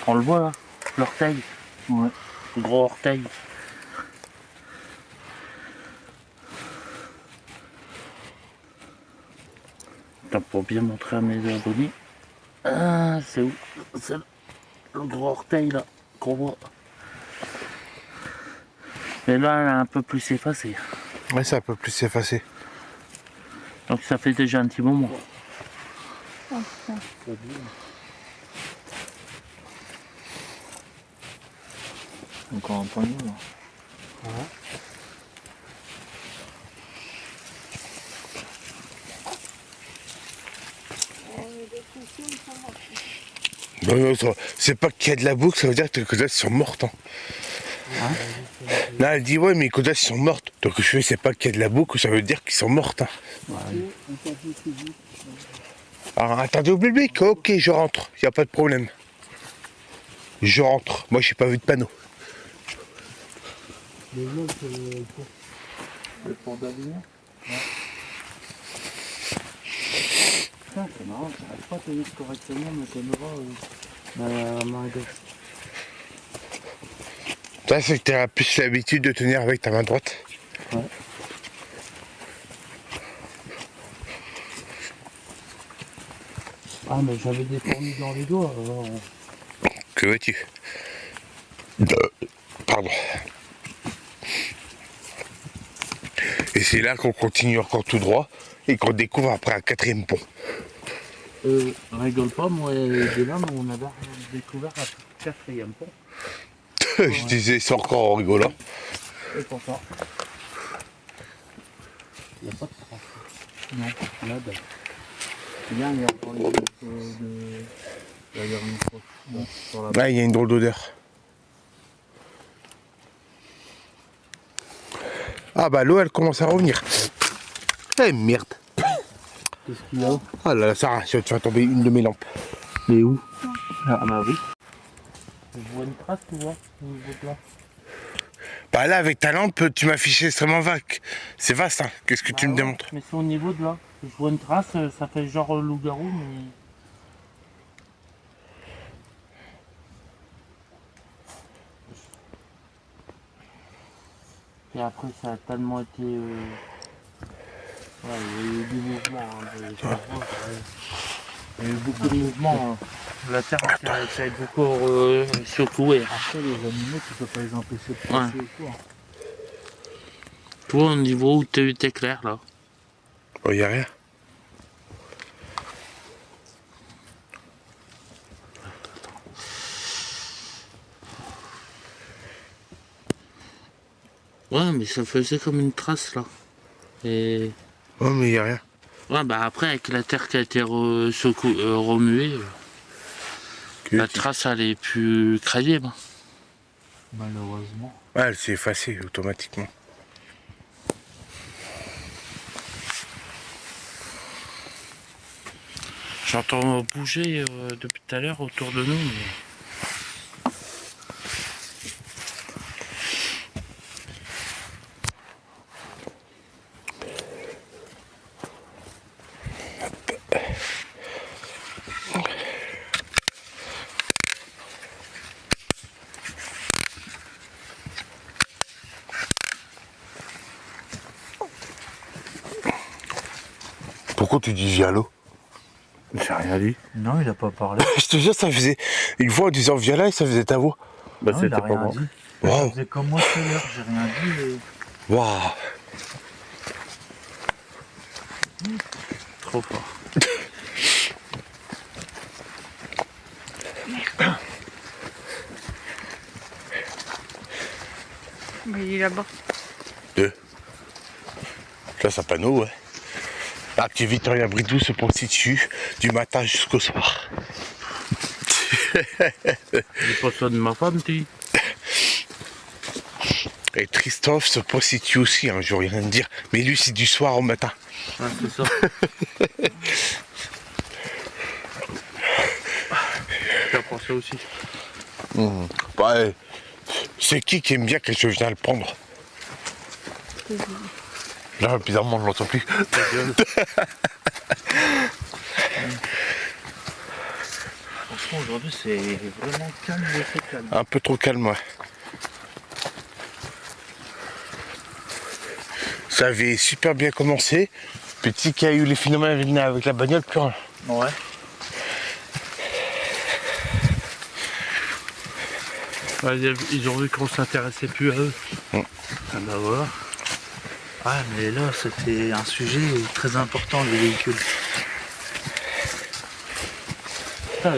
on le voit là, l'orteil, Ouais. le gros orteil. Attends, pour bien montrer à mes abonnés. Ah, c'est où? C'est le gros orteil là, qu'on voit. Mais là, elle est un peu plus effacée. Ouais, c'est un peu plus effacé. Donc ça fait déjà un petit moment. Encore un panneau là. Non, non, c'est pas qu'il y a de la boucle, ça veut dire que les codasses sont mortes. Hein. Là, elle dit ouais, mais les codasses sont mortes. Donc je fais, c'est pas qu'il y a de la boucle, ça veut dire qu'ils sont mortes. Hein. Alors, attendez au public, ok, je rentre, y a pas de problème. Je rentre, moi j'ai pas vu de panneau. Le pont d'Avignon. Putain, c'est marrant, j'arrive pas à tenir correctement ma caméra dans la main gauche. Ça, c'est que tu as plus l'habitude de tenir avec ta main droite. Ouais. Ah, mais j'avais des fourmis dans les doigts. Alors... Que veux-tu? Pardon. Et c'est là qu'on continue encore tout droit et qu'on découvre après un 4e pont. Rigole pas, moi et Dylan, on avait découvert un 4e pont. Je disais, c'est encore en rigolant. Et pourtant, il n'y a pas de trace. Non, nada. Bien, il y a encore les trucs de la dernière fois. Bon, sur la... Ouais, il y a une drôle d'odeur. Ah bah l'eau elle commence à revenir. Eh merde. Qu'est-ce qu'il y a? Ah là là, Sarah, tu vas tomber une de mes lampes. Mais où? Ah bah oui. Je vois une trace, tu vois, au niveau de là. Bah là avec ta lampe tu m'affiches extrêmement vague. C'est vaste hein, qu'est-ce que tu me démontres? Mais c'est au niveau de là. Je vois une trace, ça fait genre loup-garou, mais... Et après ça a tellement été... Ouais, il y a eu du mouvement. Hein, il y a eu beaucoup de mouvements. Hein. La terre ça a été beaucoup secouée. Après, les animaux, tu peux pas les empêcher de passer ou quoi. Toi, au niveau où t'es clair, là. Oh, y a rien. Ouais, mais ça faisait comme une trace, là. Et... Oh mais y a rien. Ouais, bah après, avec la terre qui a été remuée, la trace, elle est plus crédible. Malheureusement. Ouais, elle s'est effacée automatiquement. J'entends bouger depuis tout à l'heure autour de nous, mais... Pourquoi tu dis viens l'eau? J'ai rien dit. Non, il a pas parlé. Je te jure, ça faisait une fois en disant viens là et ça faisait ta voix. Bah Non, il c'était a pas rien moi. dit. Waouh. Il faisait comme moi tout à l'heure, j'ai rien dit. Waouh. Trop fort. Mais il est là-bas. Là, ça panneau, ouais. L'actu Victoria Bridou se constitue du matin jusqu'au soir. C'est pas ça de ma femme, tu dis. Et Christophe se prostitue aussi, hein, je veux rien dire. Mais lui, c'est du soir au matin. Ah, c'est ça. J'ai pensé aussi. Ouais. C'est qui aime bien que je viens le prendre? Là, bizarrement, on ne l'entend plus. Franchement, aujourd'hui, c'est vraiment calme, c'est calme. Un peu trop calme, ouais. Ça avait super bien commencé. Petit qu'il y a eu les phénomènes avec la bagnole, plus rien. Ouais. Ouais, ils ont vu qu'on s'intéressait plus à eux. Ah bah voilà. Ah, mais là, c'était un sujet très important, les véhicules. Putain,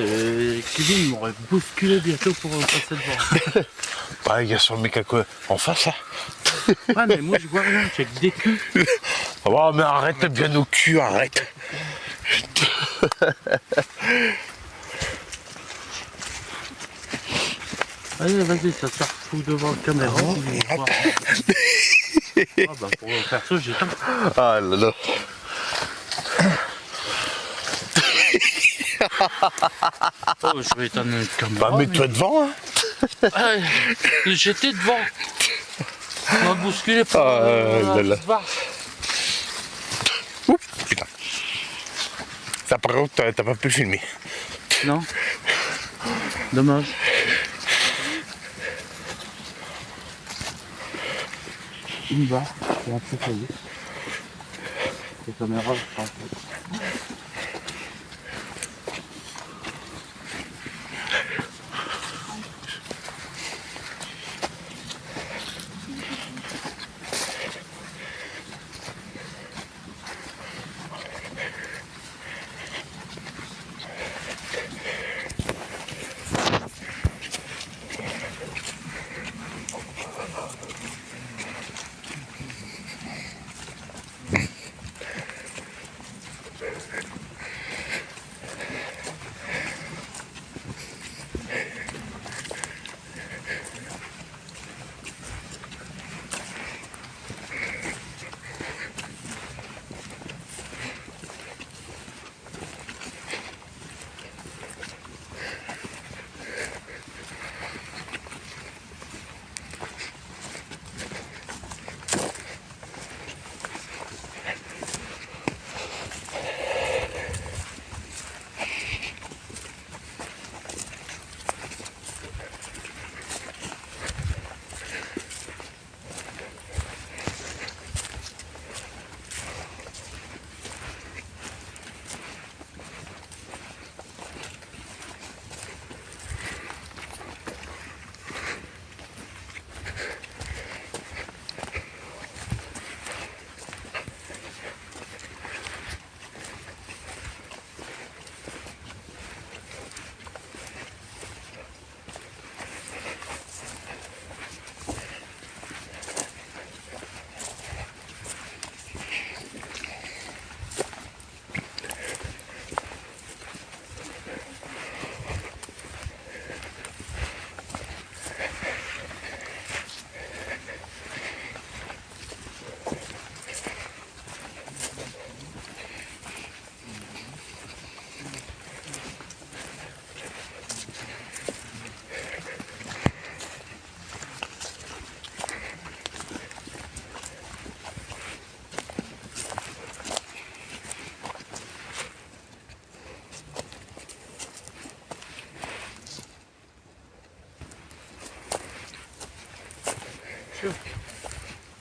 Kevin m'aurait bousculé bientôt pour passer devant. Bah, il y a son mec en face, là. Ouais, mais moi je vois rien, j'ai que des culs. Oh, mais arrête bien au cul, arrête. Allez, vas-y, ça se fout devant la caméra. Ah bah pour le perso, j'ai temps. Ah là là. Oh, je vais éteindre une caméra. Bah, mets-toi devant, hein. Ah, j'étais devant. On m'a bousculé pour là là. se voir. Oups, putain. Ça, par contre, t'as pas pu le filmer. Non. Dommage. Une barre, et après ça y est. Les caméras, je pense.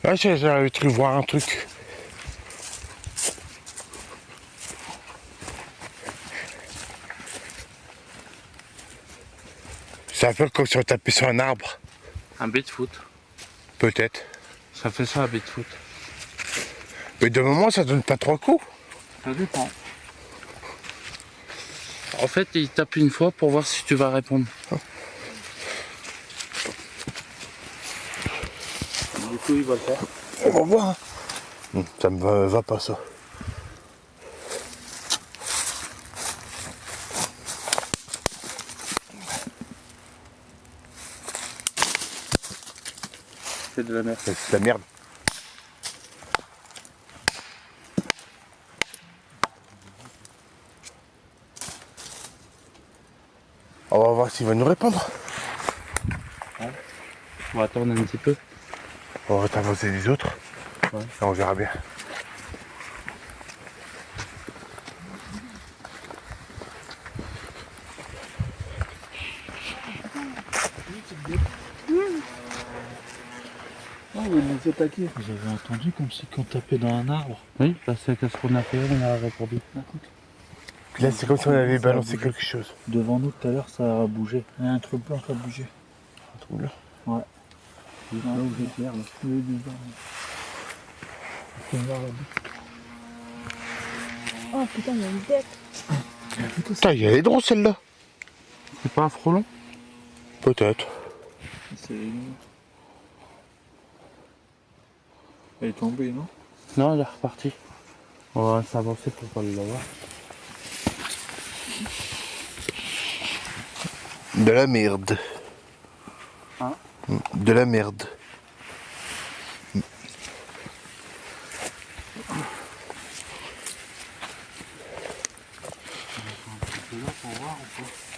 Ouais, j'avais cru voir un truc. C'est un peu comme si on tapait sur un arbre. Un Bigfoot. Peut-être. Ça fait ça un Bigfoot. Mais de moment, ça donne pas 3 coups. Ça dépend. En fait, il tape une fois pour voir si tu vas répondre. Du coup, il va le faire. On va voir. Hein. Ça me va pas ça. C'est de la merde. C'est de la merde. On va voir s'il va nous répondre. On va attendre un petit peu. On va t'avancer les autres. Ouais. Et on verra bien. Oh, ils nous attaquaient. Vous avez entendu comme si on tapait dans un arbre. Oui, parce que qu'est-ce qu'on a fait? On a répondu. Puis là, c'est comme si on avait balancé quelque chose. Devant nous tout à l'heure, ça a bougé. Il y a un truc blanc qui a bougé. Un truc là. Ouais. Là où j'ai clair, là. Oui, bizarre. Faut voir là-bas. Oh putain, il y a une tête. Putain, il y a les drôles celle-là. C'est pas un frelon? Peut-être. C'est... Elle est tombée, non? Non, elle est repartie. On va s'avancer pour pas le voir. De la merde. Hein? De la merde.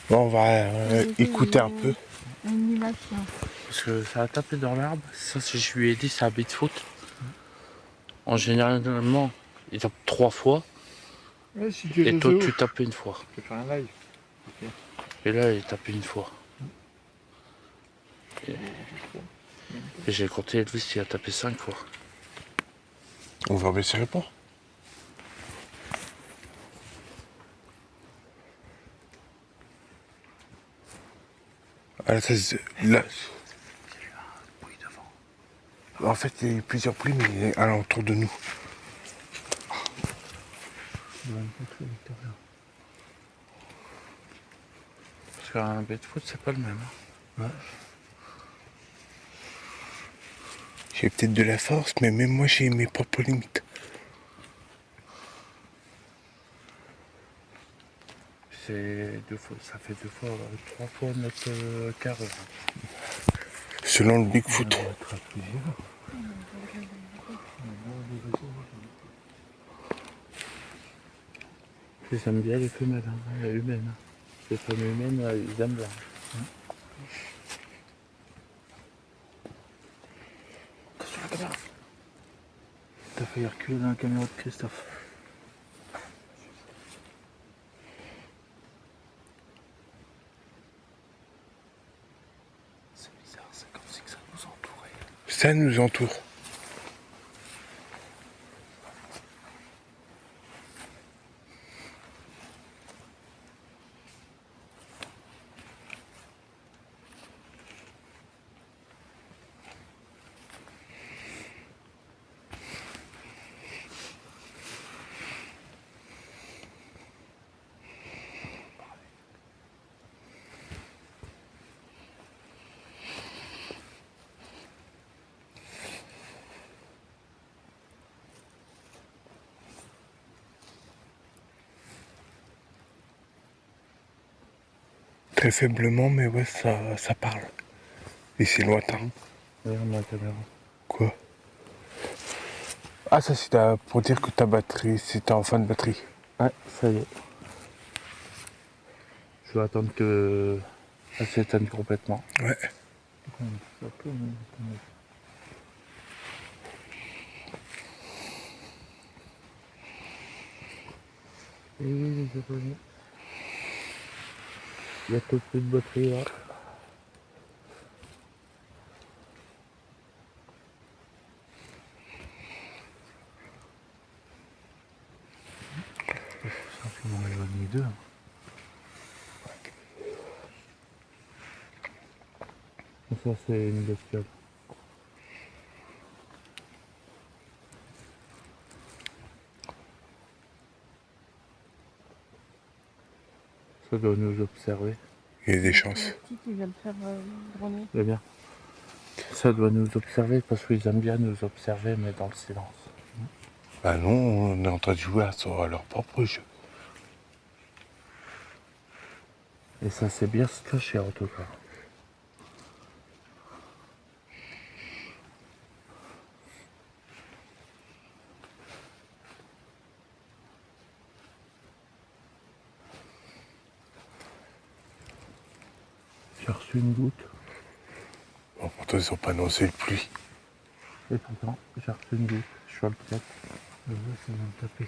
Bon, on va écouter un peu. Animation. Parce que ça a tapé dans l'arbre. Ça, si je lui ai dit, c'est un Bigfoot. En généralement, il tape 3 fois. Ouais, si tu Et toi, tu tapes une fois. Je vais faire un live. Et là, il tape une fois. Et j'ai compté, lui, il a tapé 5 fois. On va baisser le pont. Ah, ça, là. En fait, il y a eu plusieurs bruits, mais il est alentour de nous. Parce qu'un Bigfoot, c'est pas le même. Ouais. J'ai peut-être de la force, mais même moi, j'ai mes propres limites. C'est 2 fois, ça fait 2 fois, 3 fois notre carré. Selon le Bigfoot. Ils aiment bien les femelles, hein, humaines. Les femmes humaines, ils aiment bien. T'as failli reculer dans la caméra de Christophe. C'est bizarre, c'est comme si ça nous entourait. Ça nous entoure. Très faiblement, mais ouais, ça parle. Et c'est lointain. Regarde la caméra. Quoi? Ah, ça c'est pour dire que ta batterie, c'était en fin de batterie. Ouais, ça y est. Je vais attendre que ça s'éteigne complètement. Ouais. Ça peut, mais... Et oui, les abonnés. Il y a tout plus de batterie là. Simplement éloigné d'eux. ça c'est une bestiole. Ça doit nous observer. Il y a des chances. Le petit qui vient de faire droner. C'est bien. Ça doit nous observer parce qu'ils aiment bien nous observer, mais dans le silence. Bah non, on est en train de jouer à leur propre jeu. Et ça c'est bien se cacher en tout cas. J'ai reçu une goutte. Bon, pourtant, ils ont pas annoncé de pluie. Et pourtant, j'ai reçu une goutte. Je suis inquiet. Le voix, ça va me taper.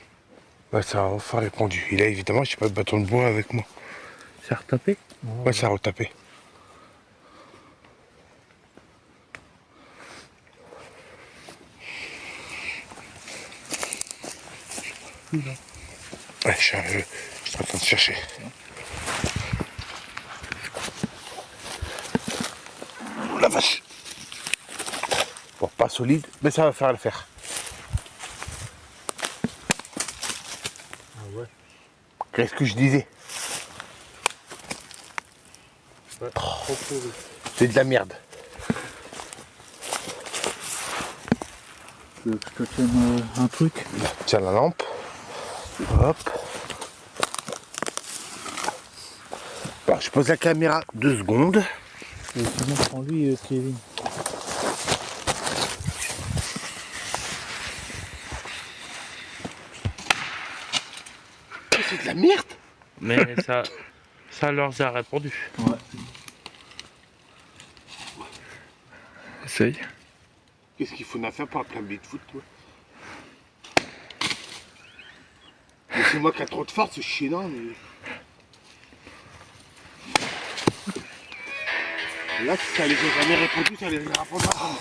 Ouais, ça a enfin répondu. Et là, évidemment, j'ai pas de bâton de bois avec moi. Ça a retapé? Ouais, ça a retapé. Ouais, je suis en train de chercher. Oh la vache! Bon, pas solide, mais ça va faire l'affaire. Ah ouais. Qu'est-ce que je disais? Ouais, trop pourri. C'est de la merde. Tu veux que je te tienne un truc? Tiens la lampe. Hop. Bon, je pose la caméra 2 secondes. Et sinon, prends-lui, Kevin. C'est de la merde. Mais ça leur a répondu. Ouais. Essaye. Qu'est-ce qu'il faut en faire pour un plein billet de foot, toi? Mais c'est moi qui a trop de force, c'est chiant, mais... Là, si ça les a jamais répondu, ça les répondra jamais.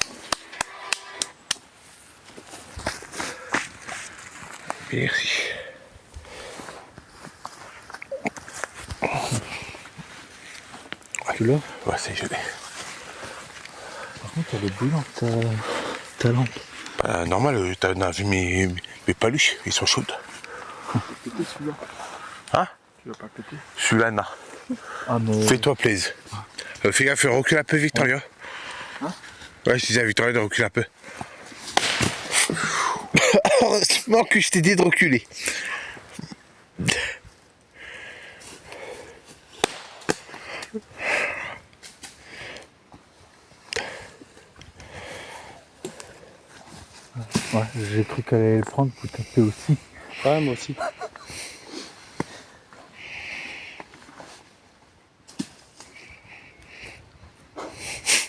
Merci. Tu l'as? Ouais, c'est gelé. Par contre, elle est brûlante, ta lampe. Bah, normal, t'as vu mes paluches, ils sont chaudes. Pété celui-là. Hein? Tu vas pas péter. Celui-là, non. Ah, mais... Fais-toi plaisir. Fais gaffe, recule un peu, Victoria. Hein? Ouais, je disais à Victoria de reculer un peu. Heureusement que je t'ai dit de reculer. Ouais, j'ai cru qu'elle allait le prendre pour taper aussi. Ouais, moi aussi.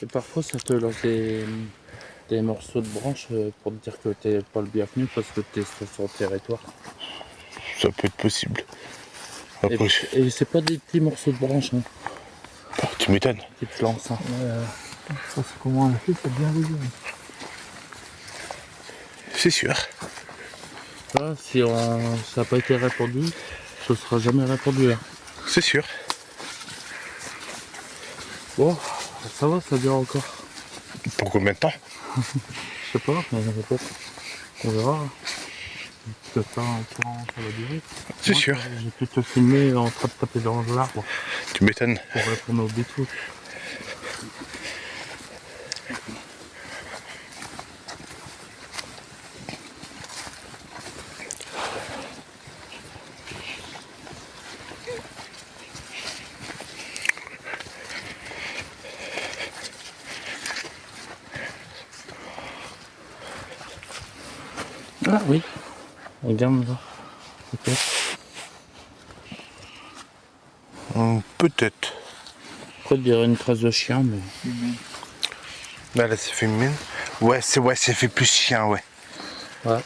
Et parfois ça te lance des morceaux de branches pour te dire que t'es pas le bienvenu parce que t'es sur son territoire. Ça peut être possible. Et, Après, et c'est pas des petits morceaux de branches hein, tu m'étonnes. qui te lancent. Hein. Ça, c'est comment on a fait, c'est bien rigolo. C'est sûr. Là, si ça n'a pas été répondu, ce sera jamais répondu. Hein. C'est sûr. Bon, ça va, ça dure encore. Pour combien de temps? Je sais pas, mais on verra. Peut-être pas longtemps ça va durer. C'est Moi, sûr. J'ai pu te filmer en train de taper dans l'arbre Tu m'étonnes. pour répondre au bêtises. Ah oui, regarde là, peut-être. Peut-être. Après, dirait une trace de chien, mais. Là, c'est féminin. Ouais, c'est fait plus chien, ouais. Ouais.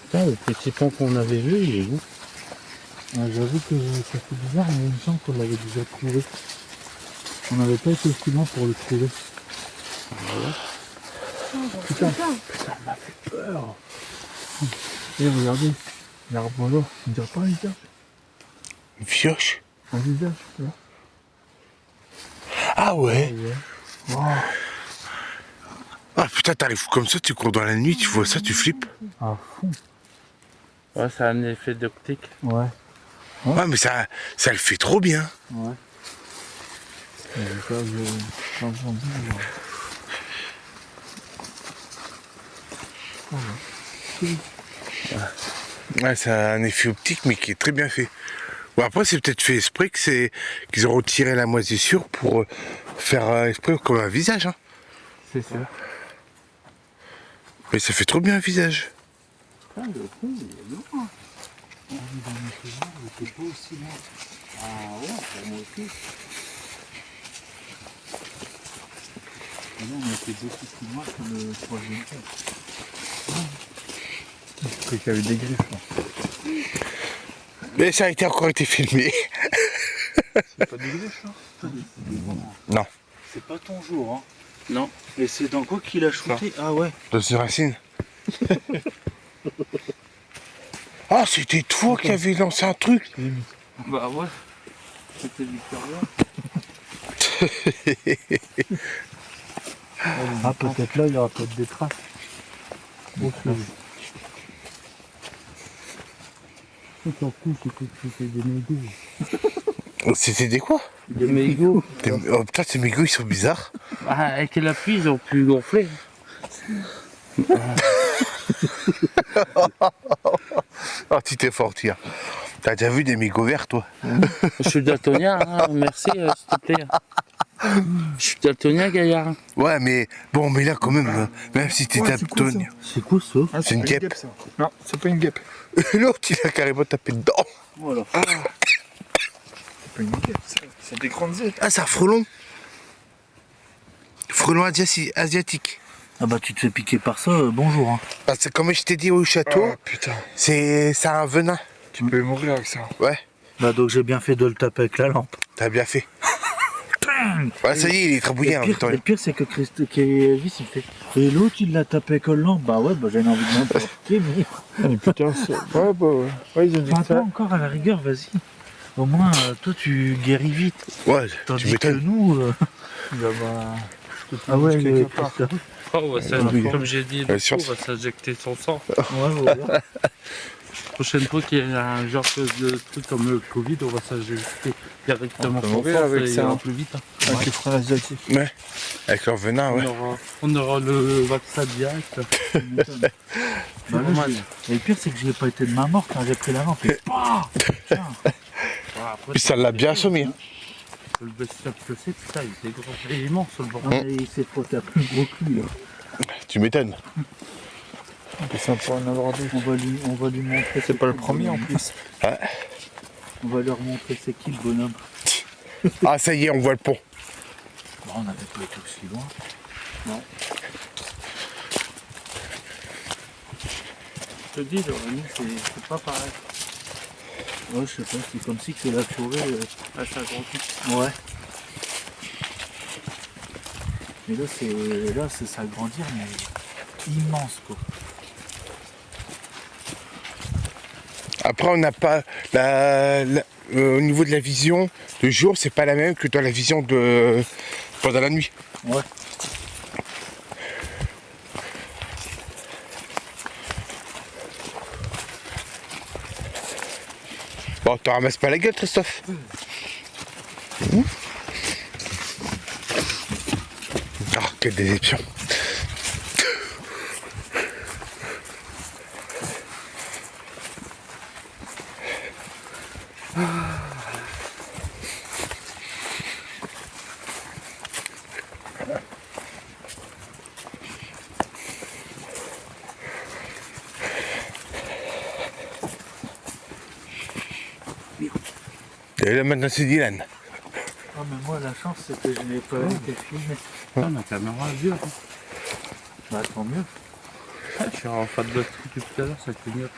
Putain, le petit pont qu'on avait vu, il est où? J'avoue que ça fait bizarre, mais il me semble qu'on l'avait déjà trouvé. On n'avait pas été aussi loin pour le trouver. Putain, ça m'a fait peur. Et regardez, l'arbre là, on dirait pas un visage. Une pioche. Un visage, là. Ah ouais. Wow. Ah putain, t'arrives comme ça, tu cours dans la nuit, tu vois ça, tu flippes. À fond. Ouais, c'est un effet d'optique. Ouais. Ouais, mais ça le fait trop bien. Ouais. Et ça, j'ai entendu. Ouais, c'est un effet optique, mais qui est très bien fait. Bon, après, c'est peut-être fait exprès qu'ils ont retiré la moisissure pour faire exprès comme un visage. Hein. C'est ça. Mais ça fait trop bien un visage. Ah, le fond, il est loin. On est dans notre genre, il était pas aussi loin. Ah ouais, pour moi aussi. Et là, on était beaucoup plus loin que le troisième cas. Je croyais qu'il y avait des griffes là. Mais ça a encore été filmé. C'est pas des griffes là? Non. C'est pas ton jour, hein. Non. Et c'est dans quoi qu'il a shooté? Ah ouais. Dans une racine. Ah, c'était toi qui avais lancé un truc. Bah ouais. C'était Victoria. Ah, peut-être là, il y aura peut-être des traces. Ok. C'était des mégots. C'était des quoi? Des mégots. Oh putain, ces mégots, ils sont bizarres. Ah, avec la pluie, ils ont pu gonfler. Oh, tu t'es fort, tiens. T'as déjà vu des mégots verts, toi? Je suis daltonien, hein. Merci, s'il te plaît. Je suis daltonien, gaillard. Ouais, mais bon, mais là, quand même, même si t'es daltonien. C'est quoi ça? Ah, C'est une pas guêpe. ça. Non, c'est pas une guêpe. L'autre, il a carrément tapé dedans. Voilà. C'est pas une guêpe, ça. C'est des grandes ailes. Ah, c'est un frelon. Frelon asiatique. Ah bah tu te fais piquer par ça, bonjour. Hein. Ah, c'est comme je t'ai dit au château, Oh putain, c'est un venin. tu peux mourir avec ça. Ouais, Bah donc j'ai bien fait de le taper avec la lampe. t'as bien fait. Ouais, ça y est, il est trabouillé en même temps. Le pire c'est que Elvis il fait. Et l'autre il l'a tapé avec la lampe. Bah ouais, bah j'ai envie de me piquer, mais. Oh putain, c'est... Ouais, bah ouais. Ouais, ils ont dit Attends ça. encore à la rigueur, vas-y. Au moins, toi tu guéris vite. Ouais, tu Tandis que m'étonnes. nous. Ah ouais, le quelque part. Oh, on va comme j'ai dit, Ouais, sûr. on va s'injecter son sang. Ouais, voilà. Prochaine fois qu'il y a un genre de truc comme le Covid, on va s'injecter directement On peut son mourir sang, avec ça ça, ira hein. plus vite. Hein. Avec les frères asiatiques. Ouais, avec leur venin, ouais. On aura le vaccin direct. Bah là, et le pire c'est que j'ai pas été de main morte quand j'ai pris la lampe. Et... Tiens. Puis ça l'a bien assommé. Hein. Le bestiole que c'est, putain, il était gros. Il est immense le Ah, bordel. mais il s'est frotté à plus gros cul là. Tu m'étonnes. Ça pourrait en avoir deux. On va lui montrer. C'est pas le premier en plus. On va leur montrer c'est qui le bonhomme. Ah, ça y est, on voit le pont. Bon, on n'avait pas été aussi loin. Non. Je te dis, le Rémi, c'est pas pareil. Ouais, je sais pas, c'est comme si que la forêt. Ah, ça grandit. Ouais. Mais là, c'est s'agrandir, mais immense quoi. Après, on n'a pas au niveau de la vision, le jour, c'est pas la même que dans la vision de pendant la nuit. Ouais. Bon, t'en ramasses pas la gueule, Christophe. Ah, quelle déception. Et là, maintenant, c'est Dylan. Ah, mais moi, la chance, c'est que je n'ai pas été filmé. Ah, ma caméra est dure. Hein. Bah, tant mieux. Je suis en face de la truc depuis tout à l'heure, ça clignote.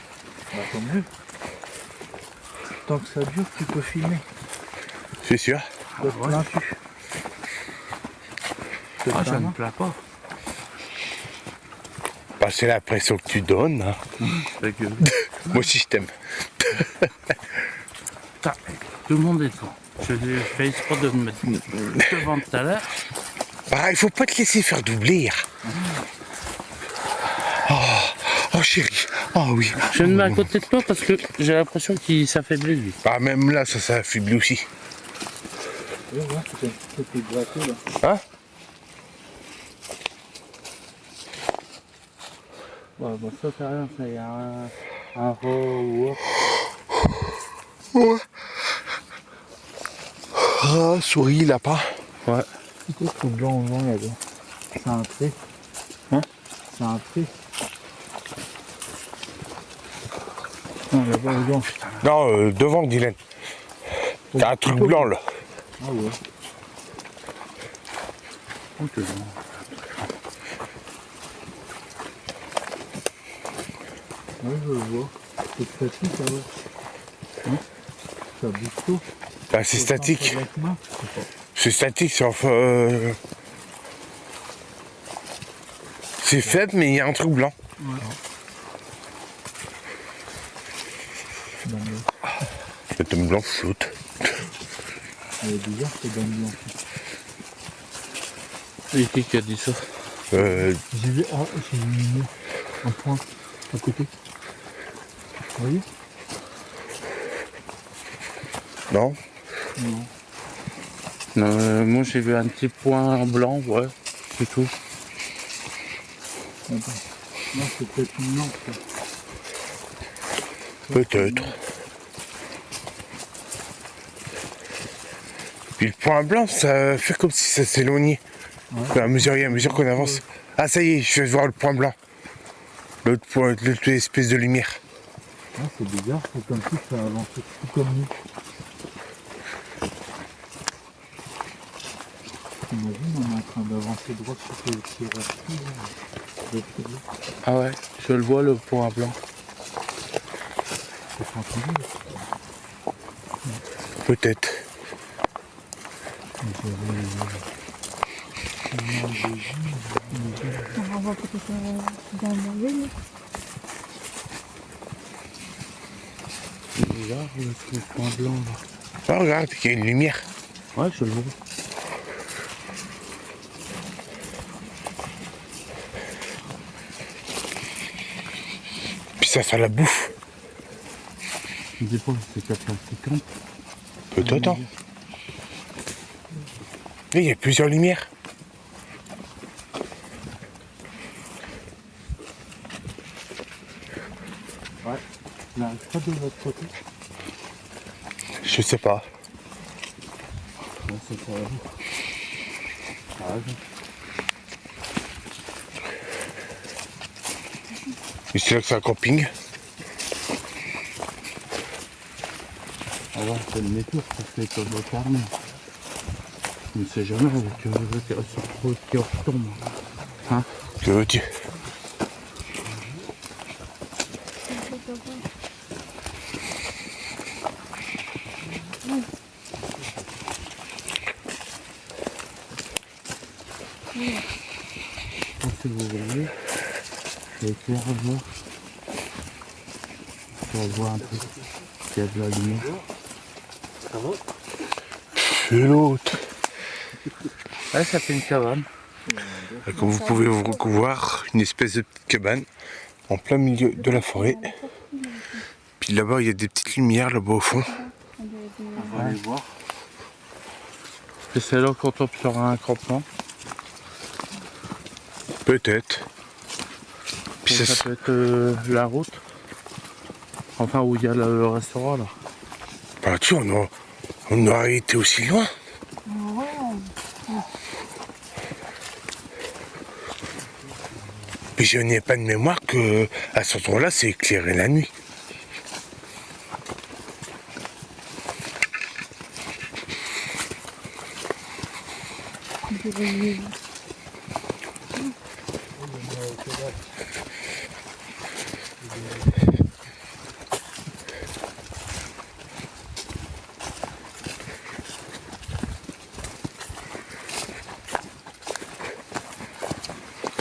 Bah, tant mieux. Tant que ça dure, tu peux filmer. C'est sûr. Te plains-tu? Ah, je ne me plains pas. Bah, c'est l'impression que tu donnes. Hein. Ta gueule. Moi aussi je t'aime. Putain, tout le monde est devant. Je fais exprès de me mettre devant tout à l'heure. Ah, il faut pas te laisser faire doubler. Oh chérie. Oh oui. Je me mets à côté de toi parce que j'ai l'impression qu'il s'affaiblit lui. Ah même là ça s'affaiblit aussi. Hein? Ouais, bon, ça c'est rien, c'est un ro ou autre. Ouais. Ah, souris, lapin. Ouais. C'est quoi ce blanc au vent là-bas? C'est un trait. Hein? C'est un trait. Non, là-bas, au vent. Non, devant Dylan. T'as un truc blanc là. Ah ouais. Oh, c'est bon. Ouais, je le vois. C'est statique, ça va. Hein? Ça bouge tout. Bah, c'est statique. Avec main. C'est statique, c'est enfin. C'est faible, mais il y a un truc blanc. Ouais. Dans le... Le thème blanc flotte. Elle est bizarre, c'est dans le blanc. Et qui a dit ça? J'ai vu un point à côté. Vous voyez? Non? Non. Non, moi j'ai vu un petit point blanc, ouais, c'est tout. Attends. Non, c'est peut-être une lampe. Ça. Peut-être. Puis le point blanc, ça fait comme si ça s'éloignait. Ouais. À mesure qu'on avance. Ah ça y est, je vais voir le point blanc. L'autre point, l'autre espèce de lumière. Ah, c'est bizarre, c'est comme si ça avançait tout comme nous. Imagine, on est en train d'avancer droit sur le petit racine. Ah ouais, je le vois le point blanc. C'est tranquille. Peut-être. On va peut-être dans le mauvais. C'est bizarre le point blanc là. Ah, regarde, il y a une lumière. Ouais, je le vois. Puis ça sent la bouffe. Je me dis pas, c'est quelqu'un qui campe. Peut-être. Hein. Et il y a plusieurs lumières. Ouais, il n'arrive pas de l'autre côté. Je sais pas. Ouais, c'est ça. Mais c'est là que c'est un camping. Alors c'est le météo, ça fait comme le carnet. On ne sait jamais avec le qui retombe. Hein? Que veux-tu? Si vous voyez, c'est éclair à voir. On voit un peu qu'il y a de la lumière. C'est l'autre. Ouais, ça fait une cabane. Comme vous pouvez voir, une espèce de petite cabane en plein milieu de la forêt. Puis là-bas, il y a des petites lumières là-bas au fond. On va aller voir. Et c'est là qu'on tombe sur un campement. Peut-être. Puis Ça peut être la route. Enfin, où il y a le restaurant là. Bah, tu vois, on aurait été aussi loin. Puis je n'ai pas de mémoire que à cet endroit-là, c'est éclairé la nuit.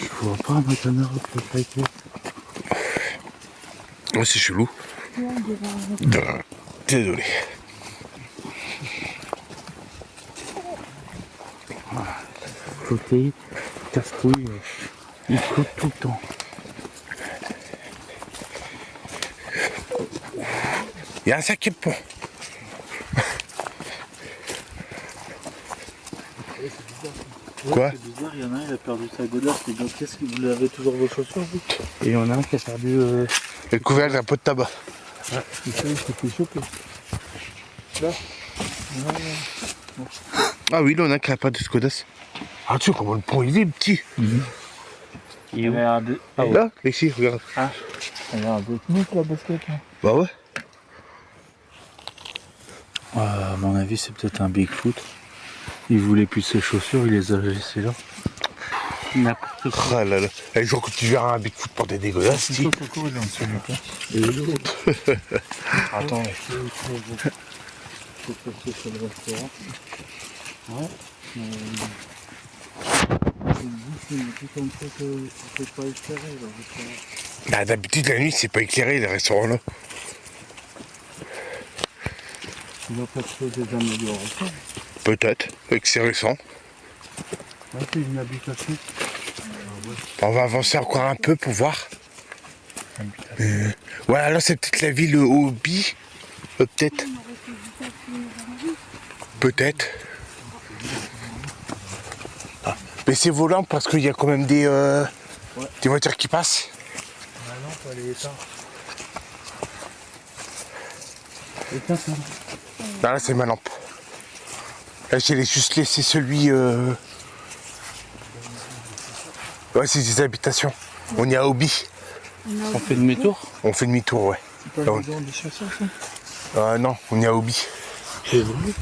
Je vois pas ma caméra peut-être. Ouais, c'est chelou. Désolé. Côté casse-couille, il flotte tout le temps. Il y a un cinquième pont. Quoi? C'est bizarre, il y en a un, il a perdu sa godasse. Les gars, qu'est-ce que vous avez toujours vos chaussures, vous? Et il y en a un qui a perdu. Le couvercle d'un pot de tabac. Il s'est fait choper. Ah oui, là on a qui a pas de Skodas. Ah tu sais comment le pont il est petit. Et où? Regarde, Là, ici, regarde. regarde, nous la basket. Là. Bah ouais. À mon avis, c'est peut-être un Bigfoot. Il voulait plus ses chaussures, il les a laissées là. N'importe quoi. Ah là là. Un jour que tu verras un Bigfoot porter des godasses, si. Et l'autre. Attends, faut passer sur le restaurant. Ouais. C'est tout comme ça que c'est pas éclairé le restaurant. Bah, d'habitude la nuit c'est pas éclairé les restaurants là. Il va pas trouver des améliorations. Peut-être, avec c'est récent. Là, c'est une habitation. On va avancer encore un peu pour voir. Voilà, là c'est peut-être la ville Obi. Peut-être. Peut-être. Ah. Mais c'est volant parce qu'il y a quand même des voitures qui passent. La lampe, elle est éteinte. Éteinte, ça. Là, c'est ma lampe. Là, j'ai juste laissé celui... Ouais, c'est des habitations. On y a Obi. On fait demi-tour? On fait demi-tour, ouais. C'est pas le bord des chasseurs, ça? Non, on y a Obi. C'est vrai?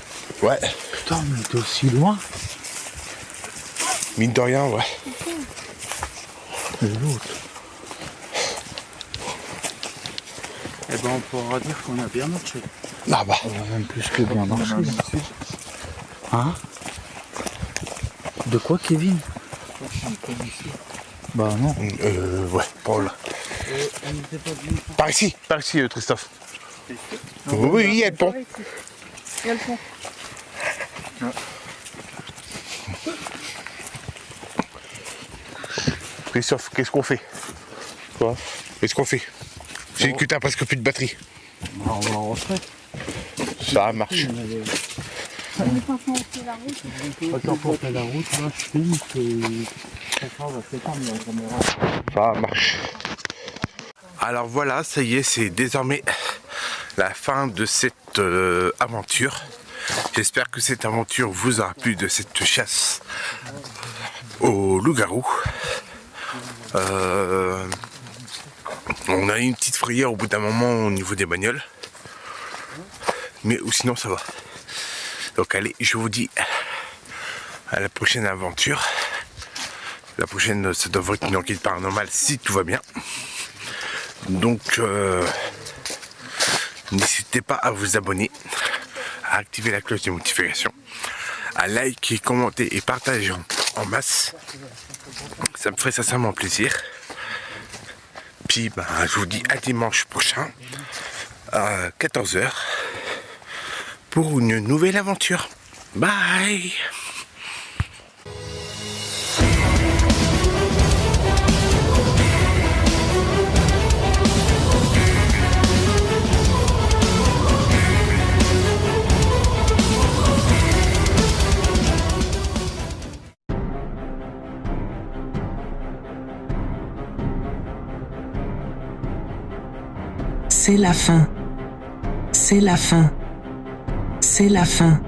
Ouais. Putain, mais t'es aussi loin. Mine de rien, ouais. Et l'autre. Eh ben on pourra dire qu'on a bien marché. Ah bah. On a même plus que bien marché. Hein? De quoi, Kevin? Bah non. Ouais, par là. Par ici, Christophe. Oui, il y a le pont. Il y a le pont. Christophe, qu'est-ce qu'on fait? Quoi? Qu'est-ce qu'on fait? J'ai dit que t'as presque plus de batterie. On va en retrait. Ça marche. Quand on fait la route, Quand on fait la route, là, je filme que ça va s'étendre la caméra. Ça marche. Alors voilà, ça y est, c'est désormais la fin de cette aventure. J'espère que cette aventure vous aura plu, de cette chasse au loup-garou. On a eu une petite frayeur au bout d'un moment au niveau des bagnoles. Mais sinon ça va. Donc allez, je vous dis à la prochaine aventure. La prochaine, ça devrait être une enquête paranormale si tout va bien. Donc n'hésitez pas à vous abonner, à activer la cloche de notification, à liker, commenter et partager en masse. Ça me ferait sincèrement plaisir. Puis je vous dis à dimanche prochain à 14 h pour une nouvelle aventure. Bye. C'est la fin. C'est la fin. C'est la fin.